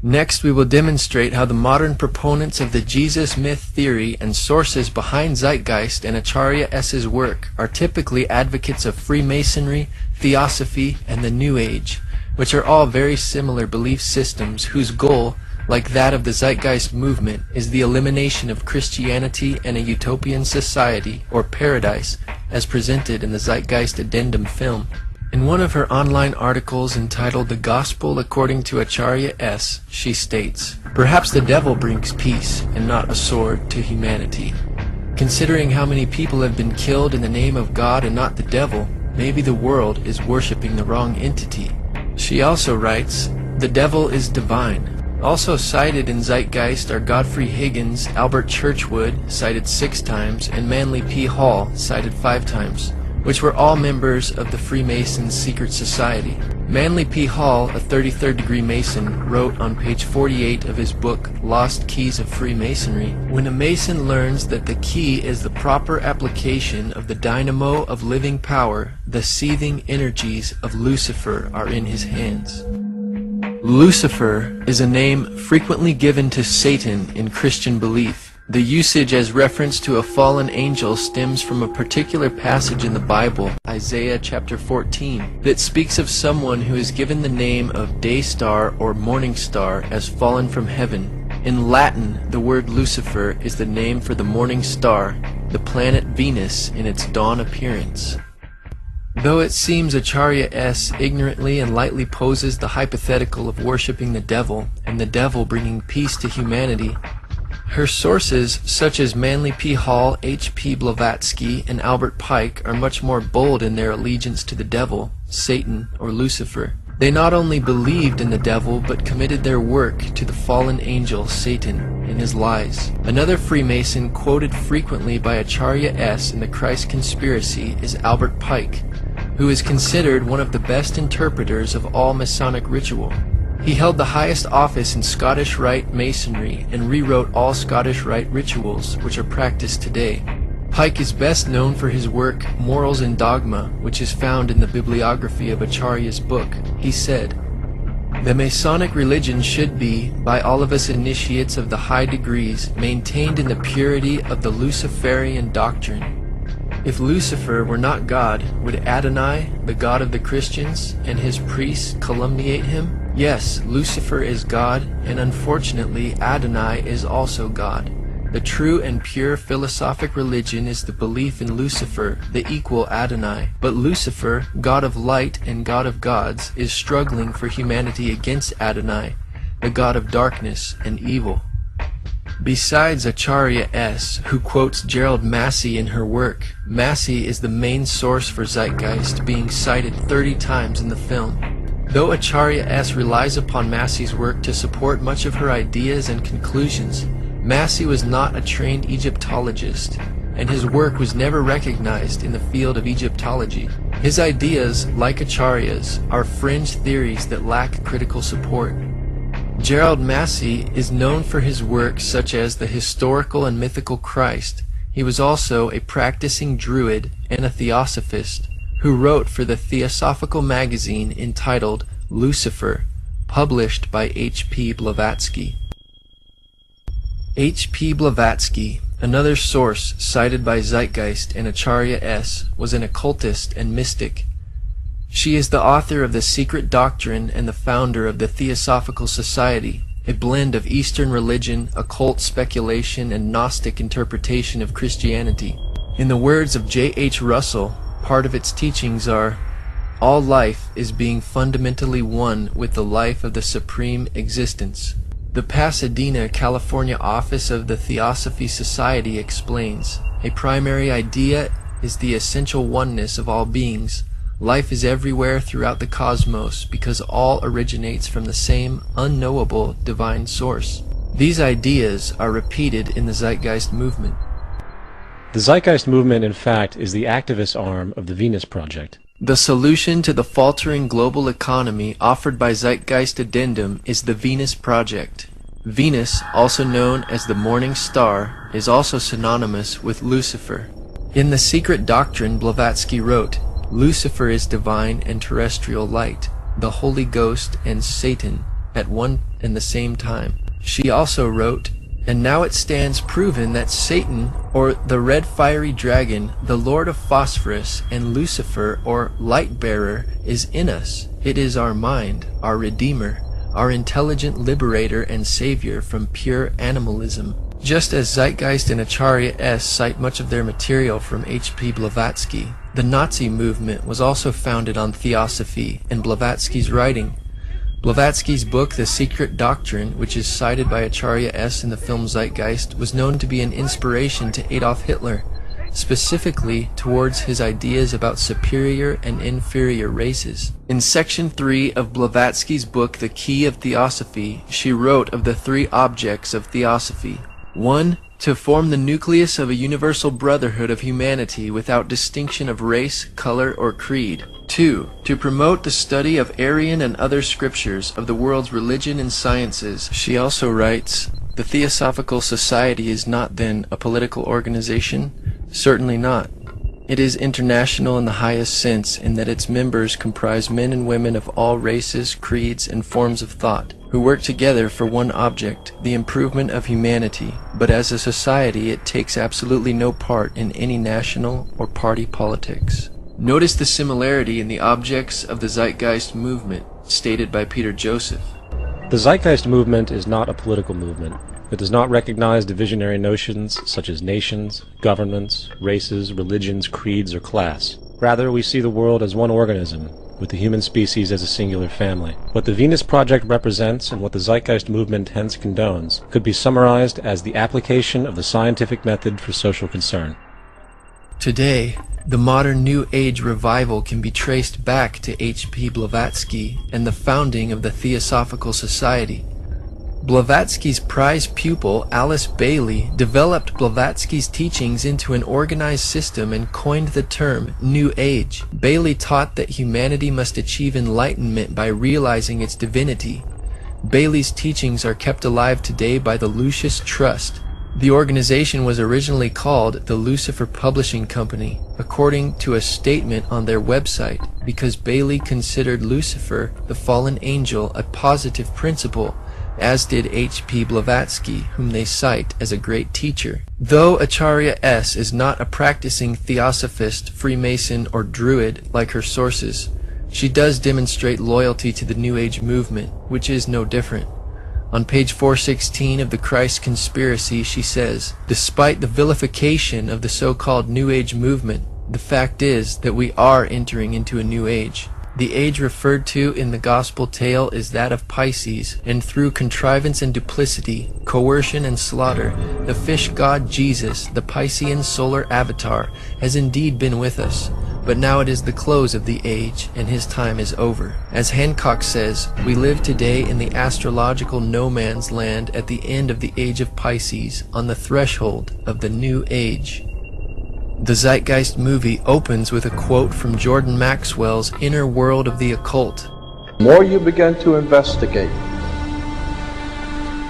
Next, we will demonstrate how the modern proponents of the Jesus myth theory and sources behind Zeitgeist and Acharya S.'s work are typically advocates of Freemasonry, Theosophy, and the New Age, which are all very similar belief systems whose goal, like that of the Zeitgeist movement, is the elimination of Christianity and a utopian society, or paradise, as presented in the Zeitgeist Addendum film. In one of her online articles entitled The Gospel According to Acharya S., she states, "Perhaps the devil brings peace and not a sword to humanity. Considering how many people have been killed in the name of God and not the devil, maybe the world is worshiping the wrong entity." She also writes, "The devil is divine." Also cited in Zeitgeist are Godfrey Higgins, Albert Churchwood, cited 6 times, and Manly P. Hall, cited 5 times, which were all members of the Freemasons' secret society. Manly P. Hall, a 33rd degree Mason, wrote on page 48 of his book, Lost Keys of Freemasonry, "When a Mason learns that the key is the proper application of the dynamo of living power, the seething energies of Lucifer are in his hands." Lucifer is a name frequently given to Satan in Christian belief. The usage as reference to a fallen angel stems from a particular passage in the Bible, Isaiah chapter 14, that speaks of someone who is given the name of day star or morning star as fallen from heaven. In Latin, the word Lucifer is the name for the morning star, the planet Venus in its dawn appearance. Though it seems Acharya S. ignorantly and lightly poses the hypothetical of worshipping the devil and the devil bringing peace to humanity, her sources, such as Manly P. Hall, H. P. Blavatsky, and Albert Pike, are much more bold in their allegiance to the devil, Satan, or Lucifer. They not only believed in the devil, but committed their work to the fallen angel, Satan, and his lies. Another Freemason quoted frequently by Acharya S. in the Christ Conspiracy is Albert Pike, who is considered one of the best interpreters of all Masonic ritual. He held the highest office in Scottish Rite Masonry and rewrote all Scottish Rite rituals which are practiced today. Pike is best known for his work Morals and Dogma, which is found in the bibliography of Acharya's book. He said, "The Masonic religion should be, by all of us initiates of the high degrees, maintained in the purity of the Luciferian doctrine. If Lucifer were not God, would Adonai, the God of the Christians, and his priests calumniate him? Yes, Lucifer is God, and unfortunately Adonai is also God. The true and pure philosophic religion is the belief in Lucifer, the equal Adonai. But Lucifer, God of light and God of gods, is struggling for humanity against Adonai, the God of darkness and evil." Besides Acharya S., who quotes Gerald Massey in her work, Massey is the main source for Zeitgeist, being cited 30 times in the film. Though Acharya S. relies upon Massey's work to support much of her ideas and conclusions, Massey was not a trained Egyptologist, and his work was never recognized in the field of Egyptology. His ideas, like Acharya's, are fringe theories that lack critical support. Gerald Massey is known for his work such as The Historical and Mythical Christ. He was also a practicing Druid and a Theosophist who wrote for the Theosophical magazine entitled Lucifer, published by H. P. Blavatsky. H. P. Blavatsky, another source cited by Zeitgeist and Acharya S., was an occultist and mystic. She is the author of The Secret Doctrine and the founder of the Theosophical Society, a blend of Eastern religion, occult speculation, and Gnostic interpretation of Christianity. In the words of J. H. Russell, part of its teachings are, "All life is being fundamentally one with the life of the Supreme Existence." The Pasadena, California office of the Theosophy Society explains, "A primary idea is the essential oneness of all beings. Life is everywhere throughout the cosmos because all originates from the same unknowable divine source." These ideas are repeated in the Zeitgeist movement. The Zeitgeist movement, in fact, is the activist arm of the Venus Project. The solution to the faltering global economy offered by Zeitgeist Addendum is the Venus Project. Venus, also known as the morning star, is also synonymous with Lucifer. In The Secret Doctrine, Blavatsky wrote, "Lucifer is divine and terrestrial light, the Holy Ghost and Satan at one and the same time." She also wrote, "And now it stands proven that Satan, or the red fiery dragon, the Lord of Phosphorus, and Lucifer, or light-bearer, is in us. It is our mind, our Redeemer, our intelligent liberator and savior from pure animalism." Just as Zeitgeist and Acharya S. cite much of their material from H.P. Blavatsky, the Nazi movement was also founded on theosophy and Blavatsky's writing. Blavatsky's book, The Secret Doctrine, which is cited by Acharya S. in the film Zeitgeist, was known to be an inspiration to Adolf Hitler, specifically towards his ideas about superior and inferior races. In Section 3 of Blavatsky's book, The Key of Theosophy, she wrote of the three objects of theosophy. 1. To form the nucleus of a universal brotherhood of humanity without distinction of race, color, or creed. 2. To promote the study of Aryan and other scriptures of the world's religion and sciences. She also writes, the Theosophical Society is not then a political organization? Certainly not. It is international in the highest sense in that its members comprise men and women of all races, creeds, and forms of thought, who work together for one object, the improvement of humanity, but as a society it takes absolutely no part in any national or party politics. Notice the similarity in the objects of the Zeitgeist movement, stated by Peter Joseph. The Zeitgeist movement is not a political movement. It does not recognize divisionary notions such as nations, governments, races, religions, creeds, or class. Rather, we see the world as one organism, with the human species as a singular family. What the Venus Project represents and what the Zeitgeist movement hence condones could be summarized as the application of the scientific method for social concern. Today, the modern New Age revival can be traced back to H.P. Blavatsky and the founding of the Theosophical Society. Blavatsky's prize pupil, Alice Bailey, developed Blavatsky's teachings into an organized system and coined the term New Age. Bailey taught that humanity must achieve enlightenment by realizing its divinity. Bailey's teachings are kept alive today by the Lucis Trust. The organization was originally called the Lucifer Publishing Company, according to a statement on their website, because Bailey considered Lucifer, the fallen angel, a positive principle, as did H.P. Blavatsky, whom they cite as a great teacher. Though Acharya S. is not a practicing theosophist, Freemason, or Druid like her sources, she does demonstrate loyalty to the New Age movement, which is no different. On page 416 of the Christ Conspiracy, she says, despite the vilification of the so-called New Age movement, the fact is that we are entering into a new age. The age referred to in the gospel tale is that of Pisces, and through contrivance and duplicity, coercion and slaughter, the fish god Jesus, the Piscean solar avatar, has indeed been with us. But now it is the close of the age, and his time is over. As Hancock says, we live today in the astrological no man's land at the end of the age of Pisces, on the threshold of the new age. The Zeitgeist movie opens with a quote from Jordan Maxwell's Inner World of the Occult. The more you begin to investigate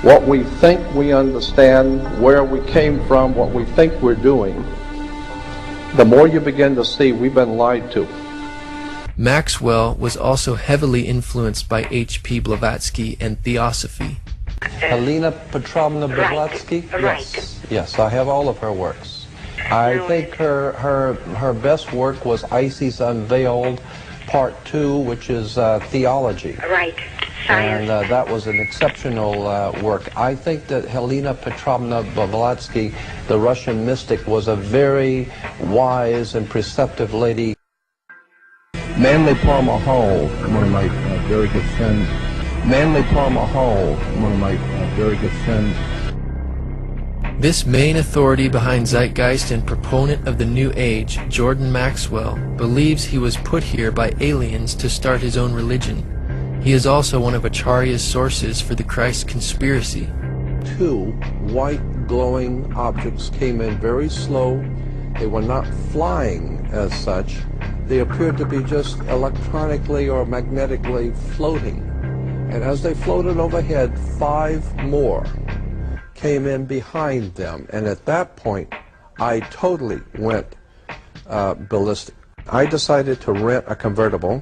what we think we understand, where we came from, what we think we're doing, the more you begin to see we've been lied to. Maxwell was also heavily influenced by H.P. Blavatsky and Theosophy. Helena Petrovna Blavatsky? Right. Yes, I have all of her works. I think her best work was Isis Unveiled, Part 2, which is theology. Right. Science. And that was an exceptional work. I think that Helena Petrovna Blavatsky, the Russian mystic, was a very wise and perceptive lady. Manly Palmer Hall, one of my very good friends. Manly Palmer Hall, one of my very good friends. This main authority behind Zeitgeist and proponent of the New Age, Jordan Maxwell, believes he was put here by aliens to start his own religion. He is also one of Acharya's sources for the Christ Conspiracy. 2 white glowing objects came in very slow. They were not flying as such. They appeared to be just electronically or magnetically floating. And as they floated overhead, 5 more came in behind them, and at that point I totally went ballistic. I decided to rent a convertible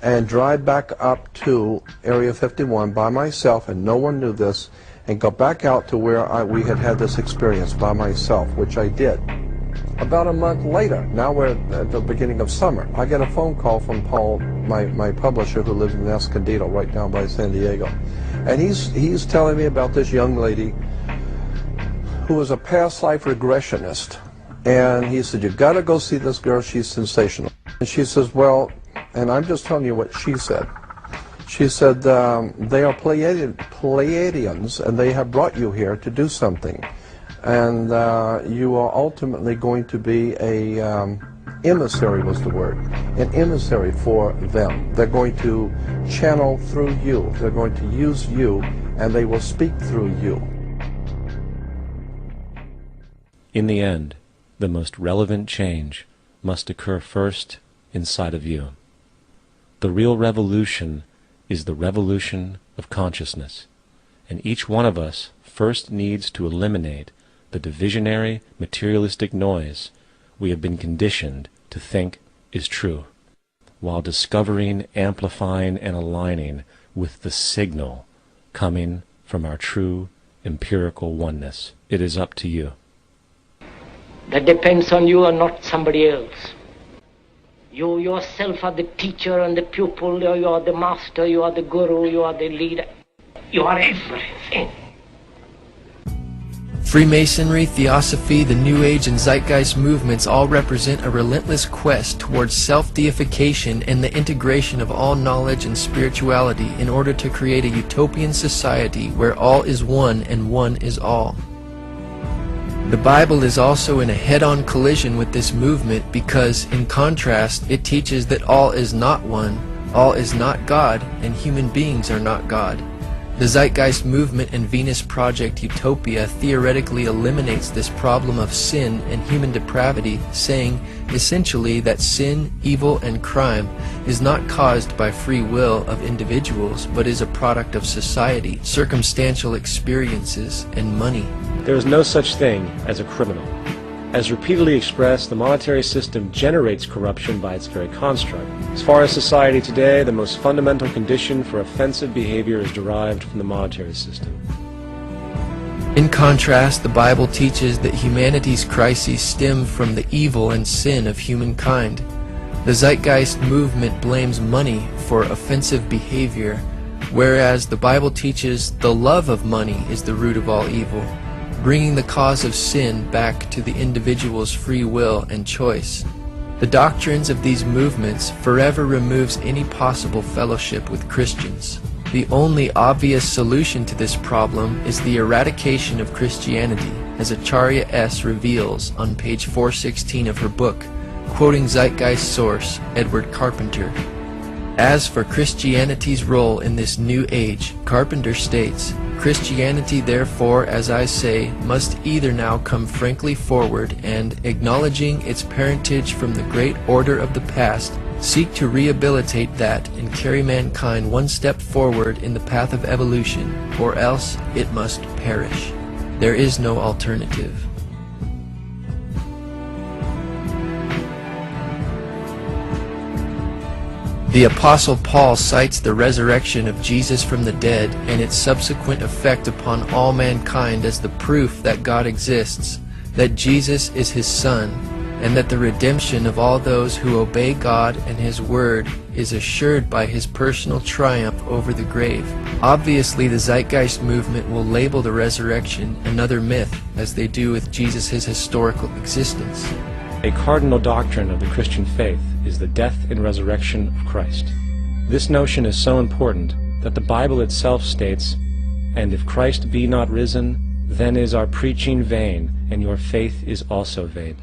and drive back up to Area 51 by myself, and no one knew this, and go back out to where we had this experience by myself, which I did. About a month later, now we're at the beginning of summer, I get a phone call from Paul, my publisher, who lives in Escondido, right down by San Diego, and he's telling me about this young lady who was a past life regressionist. And he said, "You got to go see this girl, she's sensational." And she says, "Well," and I'm just telling you what she said. She said, "They are Pleiadians, and they have brought you here to do something. And you are ultimately going to be a emissary," was the word, "an emissary for them. They're going to channel through you. They're going to use you, and they will speak through you." In the end, the most relevant change must occur first inside of you. The real revolution is the revolution of consciousness, and each one of us first needs to eliminate the divisionary, materialistic noise we have been conditioned to think is true, while discovering, amplifying, and aligning with the signal coming from our true empirical oneness. It is up to you. That depends on you and not somebody else. You yourself are the teacher and the pupil, you are the master, you are the guru, you are the leader. You are everything. Freemasonry, Theosophy, the New Age, and Zeitgeist movements all represent a relentless quest towards self-deification and the integration of all knowledge and spirituality in order to create a utopian society where all is one and one is all. The Bible is also in a head-on collision with this movement because, in contrast, it teaches that all is not one, all is not God, and human beings are not God. The Zeitgeist movement and Venus Project Utopia theoretically eliminates this problem of sin and human depravity, saying, essentially, that sin, evil, and crime is not caused by free will of individuals, but is a product of society, circumstantial experiences, and money. There is no such thing as a criminal. As repeatedly expressed, the monetary system generates corruption by its very construct. As far as society today, the most fundamental condition for offensive behavior is derived from the monetary system. In contrast, the Bible teaches that humanity's crises stem from the evil and sin of humankind. The Zeitgeist movement blames money for offensive behavior, whereas the Bible teaches the love of money is the root of all evil, bringing the cause of sin back to the individual's free will and choice. The doctrines of these movements forever removes any possible fellowship with Christians. The only obvious solution to this problem is the eradication of Christianity, as Acharya S. reveals on page 416 of her book, quoting Zeitgeist source Edward Carpenter. As for Christianity's role in this new age, Carpenter states, Christianity, therefore, as I say, must either now come frankly forward and, acknowledging its parentage from the great order of the past, seek to rehabilitate that and carry mankind one step forward in the path of evolution, or else it must perish. There is no alternative. The Apostle Paul cites the resurrection of Jesus from the dead and its subsequent effect upon all mankind as the proof that God exists, that Jesus is His Son, and that the redemption of all those who obey God and His Word is assured by His personal triumph over the grave. Obviously, the Zeitgeist movement will label the resurrection another myth, as they do with Jesus' historical existence. A cardinal doctrine of the Christian faith is the death and resurrection of Christ. This notion is so important that the Bible itself states, "And if Christ be not risen, then is our preaching vain, and your faith is also vain."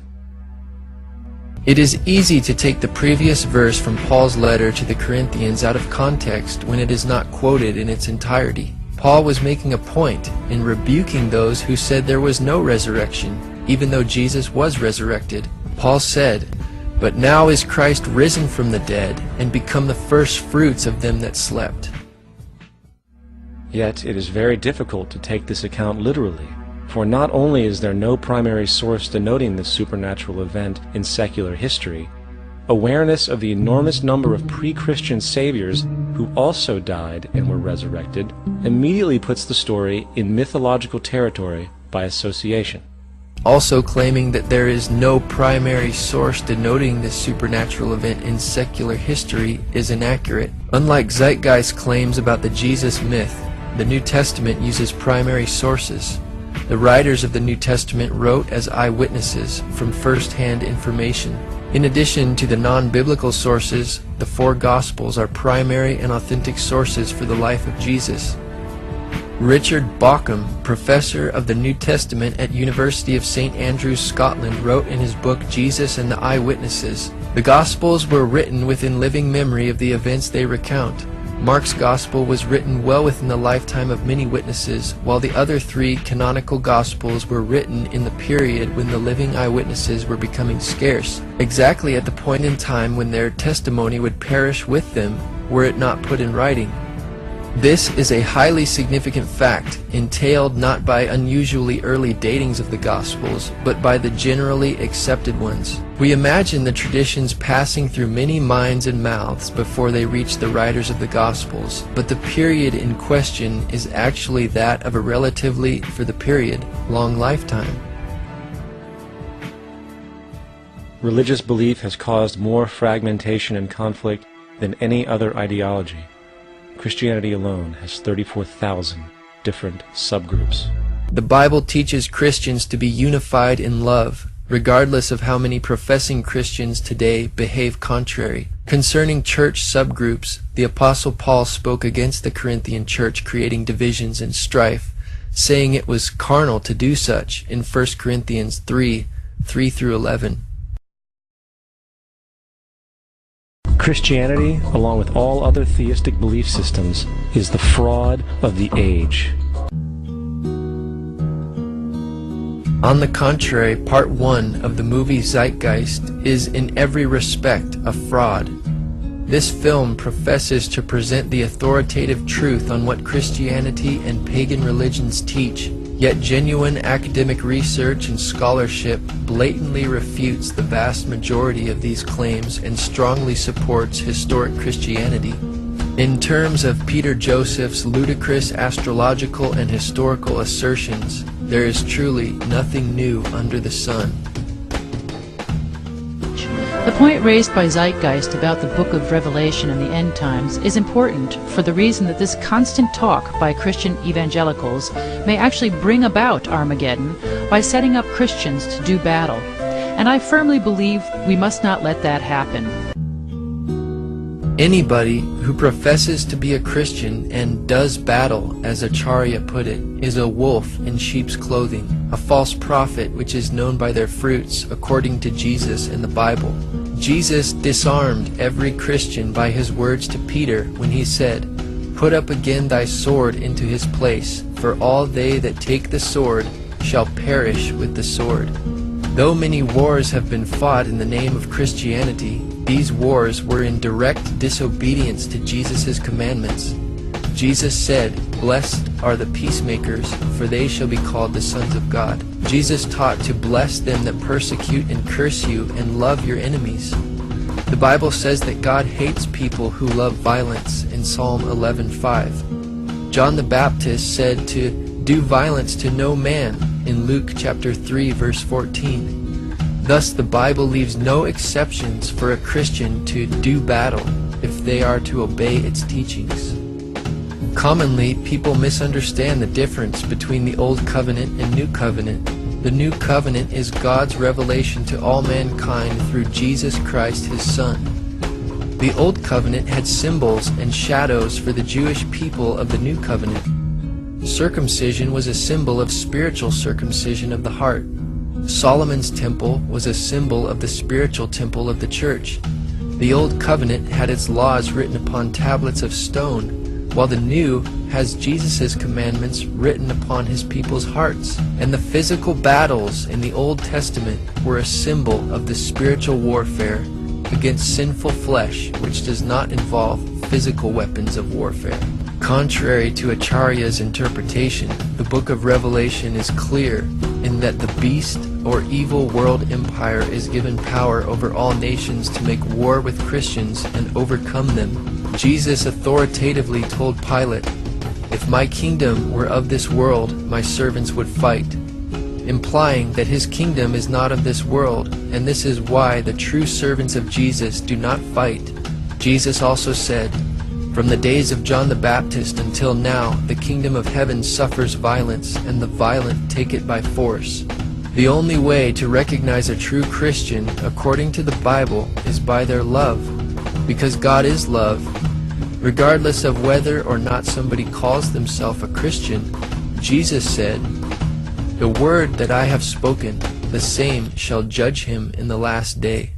It is easy to take the previous verse from Paul's letter to the Corinthians out of context when it is not quoted in its entirety. Paul was making a point in rebuking those who said there was no resurrection, even though Jesus was resurrected. Paul said, "But now is Christ risen from the dead, and become the first fruits of them that slept." Yet it is very difficult to take this account literally, for not only is there no primary source denoting this supernatural event in secular history, awareness of the enormous number of pre-Christian saviors who also died and were resurrected immediately puts the story in mythological territory by association. Also claiming that there is no primary source denoting this supernatural event in secular history is inaccurate. Unlike Zeitgeist claims about the Jesus myth, the New Testament uses primary sources. The writers of the New Testament wrote as eyewitnesses from first-hand information. In addition to the non-biblical sources, the four Gospels are primary and authentic sources for the life of Jesus. Richard Bauckham, professor of the New Testament at University of St. Andrews, Scotland, wrote in his book Jesus and the Eyewitnesses, "The Gospels were written within living memory of the events they recount. Mark's Gospel was written well within the lifetime of many witnesses, while the other three canonical Gospels were written in the period when the living eyewitnesses were becoming scarce, exactly at the point in time when their testimony would perish with them were it not put in writing. This is a highly significant fact, entailed not by unusually early datings of the Gospels, but by the generally accepted ones. We imagine the traditions passing through many minds and mouths before they reach the writers of the Gospels, but the period in question is actually that of a relatively, for the period, long lifetime." Religious belief has caused more fragmentation and conflict than any other ideology. Christianity alone has 34,000 different subgroups. The Bible teaches Christians to be unified in love, regardless of how many professing Christians today behave contrary. Concerning church subgroups, the Apostle Paul spoke against the Corinthian church creating divisions and strife, saying it was carnal to do such in 1 Corinthians 3:3-11. Christianity, along with all other theistic belief systems, is the fraud of the age. On the contrary, Part 1 of the movie Zeitgeist is in every respect a fraud. This film professes to present the authoritative truth on what Christianity and pagan religions teach, yet genuine academic research and scholarship blatantly refutes the vast majority of these claims and strongly supports historic Christianity. In terms of Peter Joseph's ludicrous astrological and historical assertions, there is truly nothing new under the sun. The point raised by Zeitgeist about the Book of Revelation and the end times is important for the reason that this constant talk by Christian evangelicals may actually bring about Armageddon by setting up Christians to do battle. And I firmly believe we must not let that happen. Anybody who professes to be a Christian and does battle, as Acharya put it, is a wolf in sheep's clothing, a false prophet which is known by their fruits, according to Jesus in the Bible. Jesus disarmed every Christian by his words to Peter when he said, "Put up again thy sword into his place, for all they that take the sword shall perish with the sword." Though many wars have been fought in the name of Christianity, these wars were in direct disobedience to Jesus' commandments. Jesus said, "Blessed are the peacemakers, for they shall be called the sons of God." Jesus taught to bless them that persecute and curse you and love your enemies. The Bible says that God hates people who love violence in Psalm 11:5. John the Baptist said to do violence to no man in Luke chapter 3 verse 14. Thus the Bible leaves no exceptions for a Christian to do battle if they are to obey its teachings. Commonly, people misunderstand the difference between the Old Covenant and New Covenant. The New Covenant is God's revelation to all mankind through Jesus Christ, His Son. The Old Covenant had symbols and shadows for the Jewish people of the New Covenant. Circumcision was a symbol of spiritual circumcision of the heart. Solomon's temple was a symbol of the spiritual temple of the church. The Old Covenant had its laws written upon tablets of stone, while the New has Jesus' commandments written upon His people's hearts. And the physical battles in the Old Testament were a symbol of the spiritual warfare against sinful flesh, which does not involve physical weapons of warfare. Contrary to Acharya's interpretation, the book of Revelation is clear in that the beast or evil world empire is given power over all nations to make war with Christians and overcome them. Jesus authoritatively told Pilate, "If my kingdom were of this world, my servants would fight," implying that his kingdom is not of this world, and this is why the true servants of Jesus do not fight. Jesus also said, From the days of John the Baptist until now, the kingdom of heaven suffers violence, and the violent take it by force. The only way to recognize a true Christian, according to the Bible, is by their love, because God is love. Regardless of whether or not somebody calls themselves a Christian, Jesus said, "The word that I have spoken, the same shall judge him in the last day."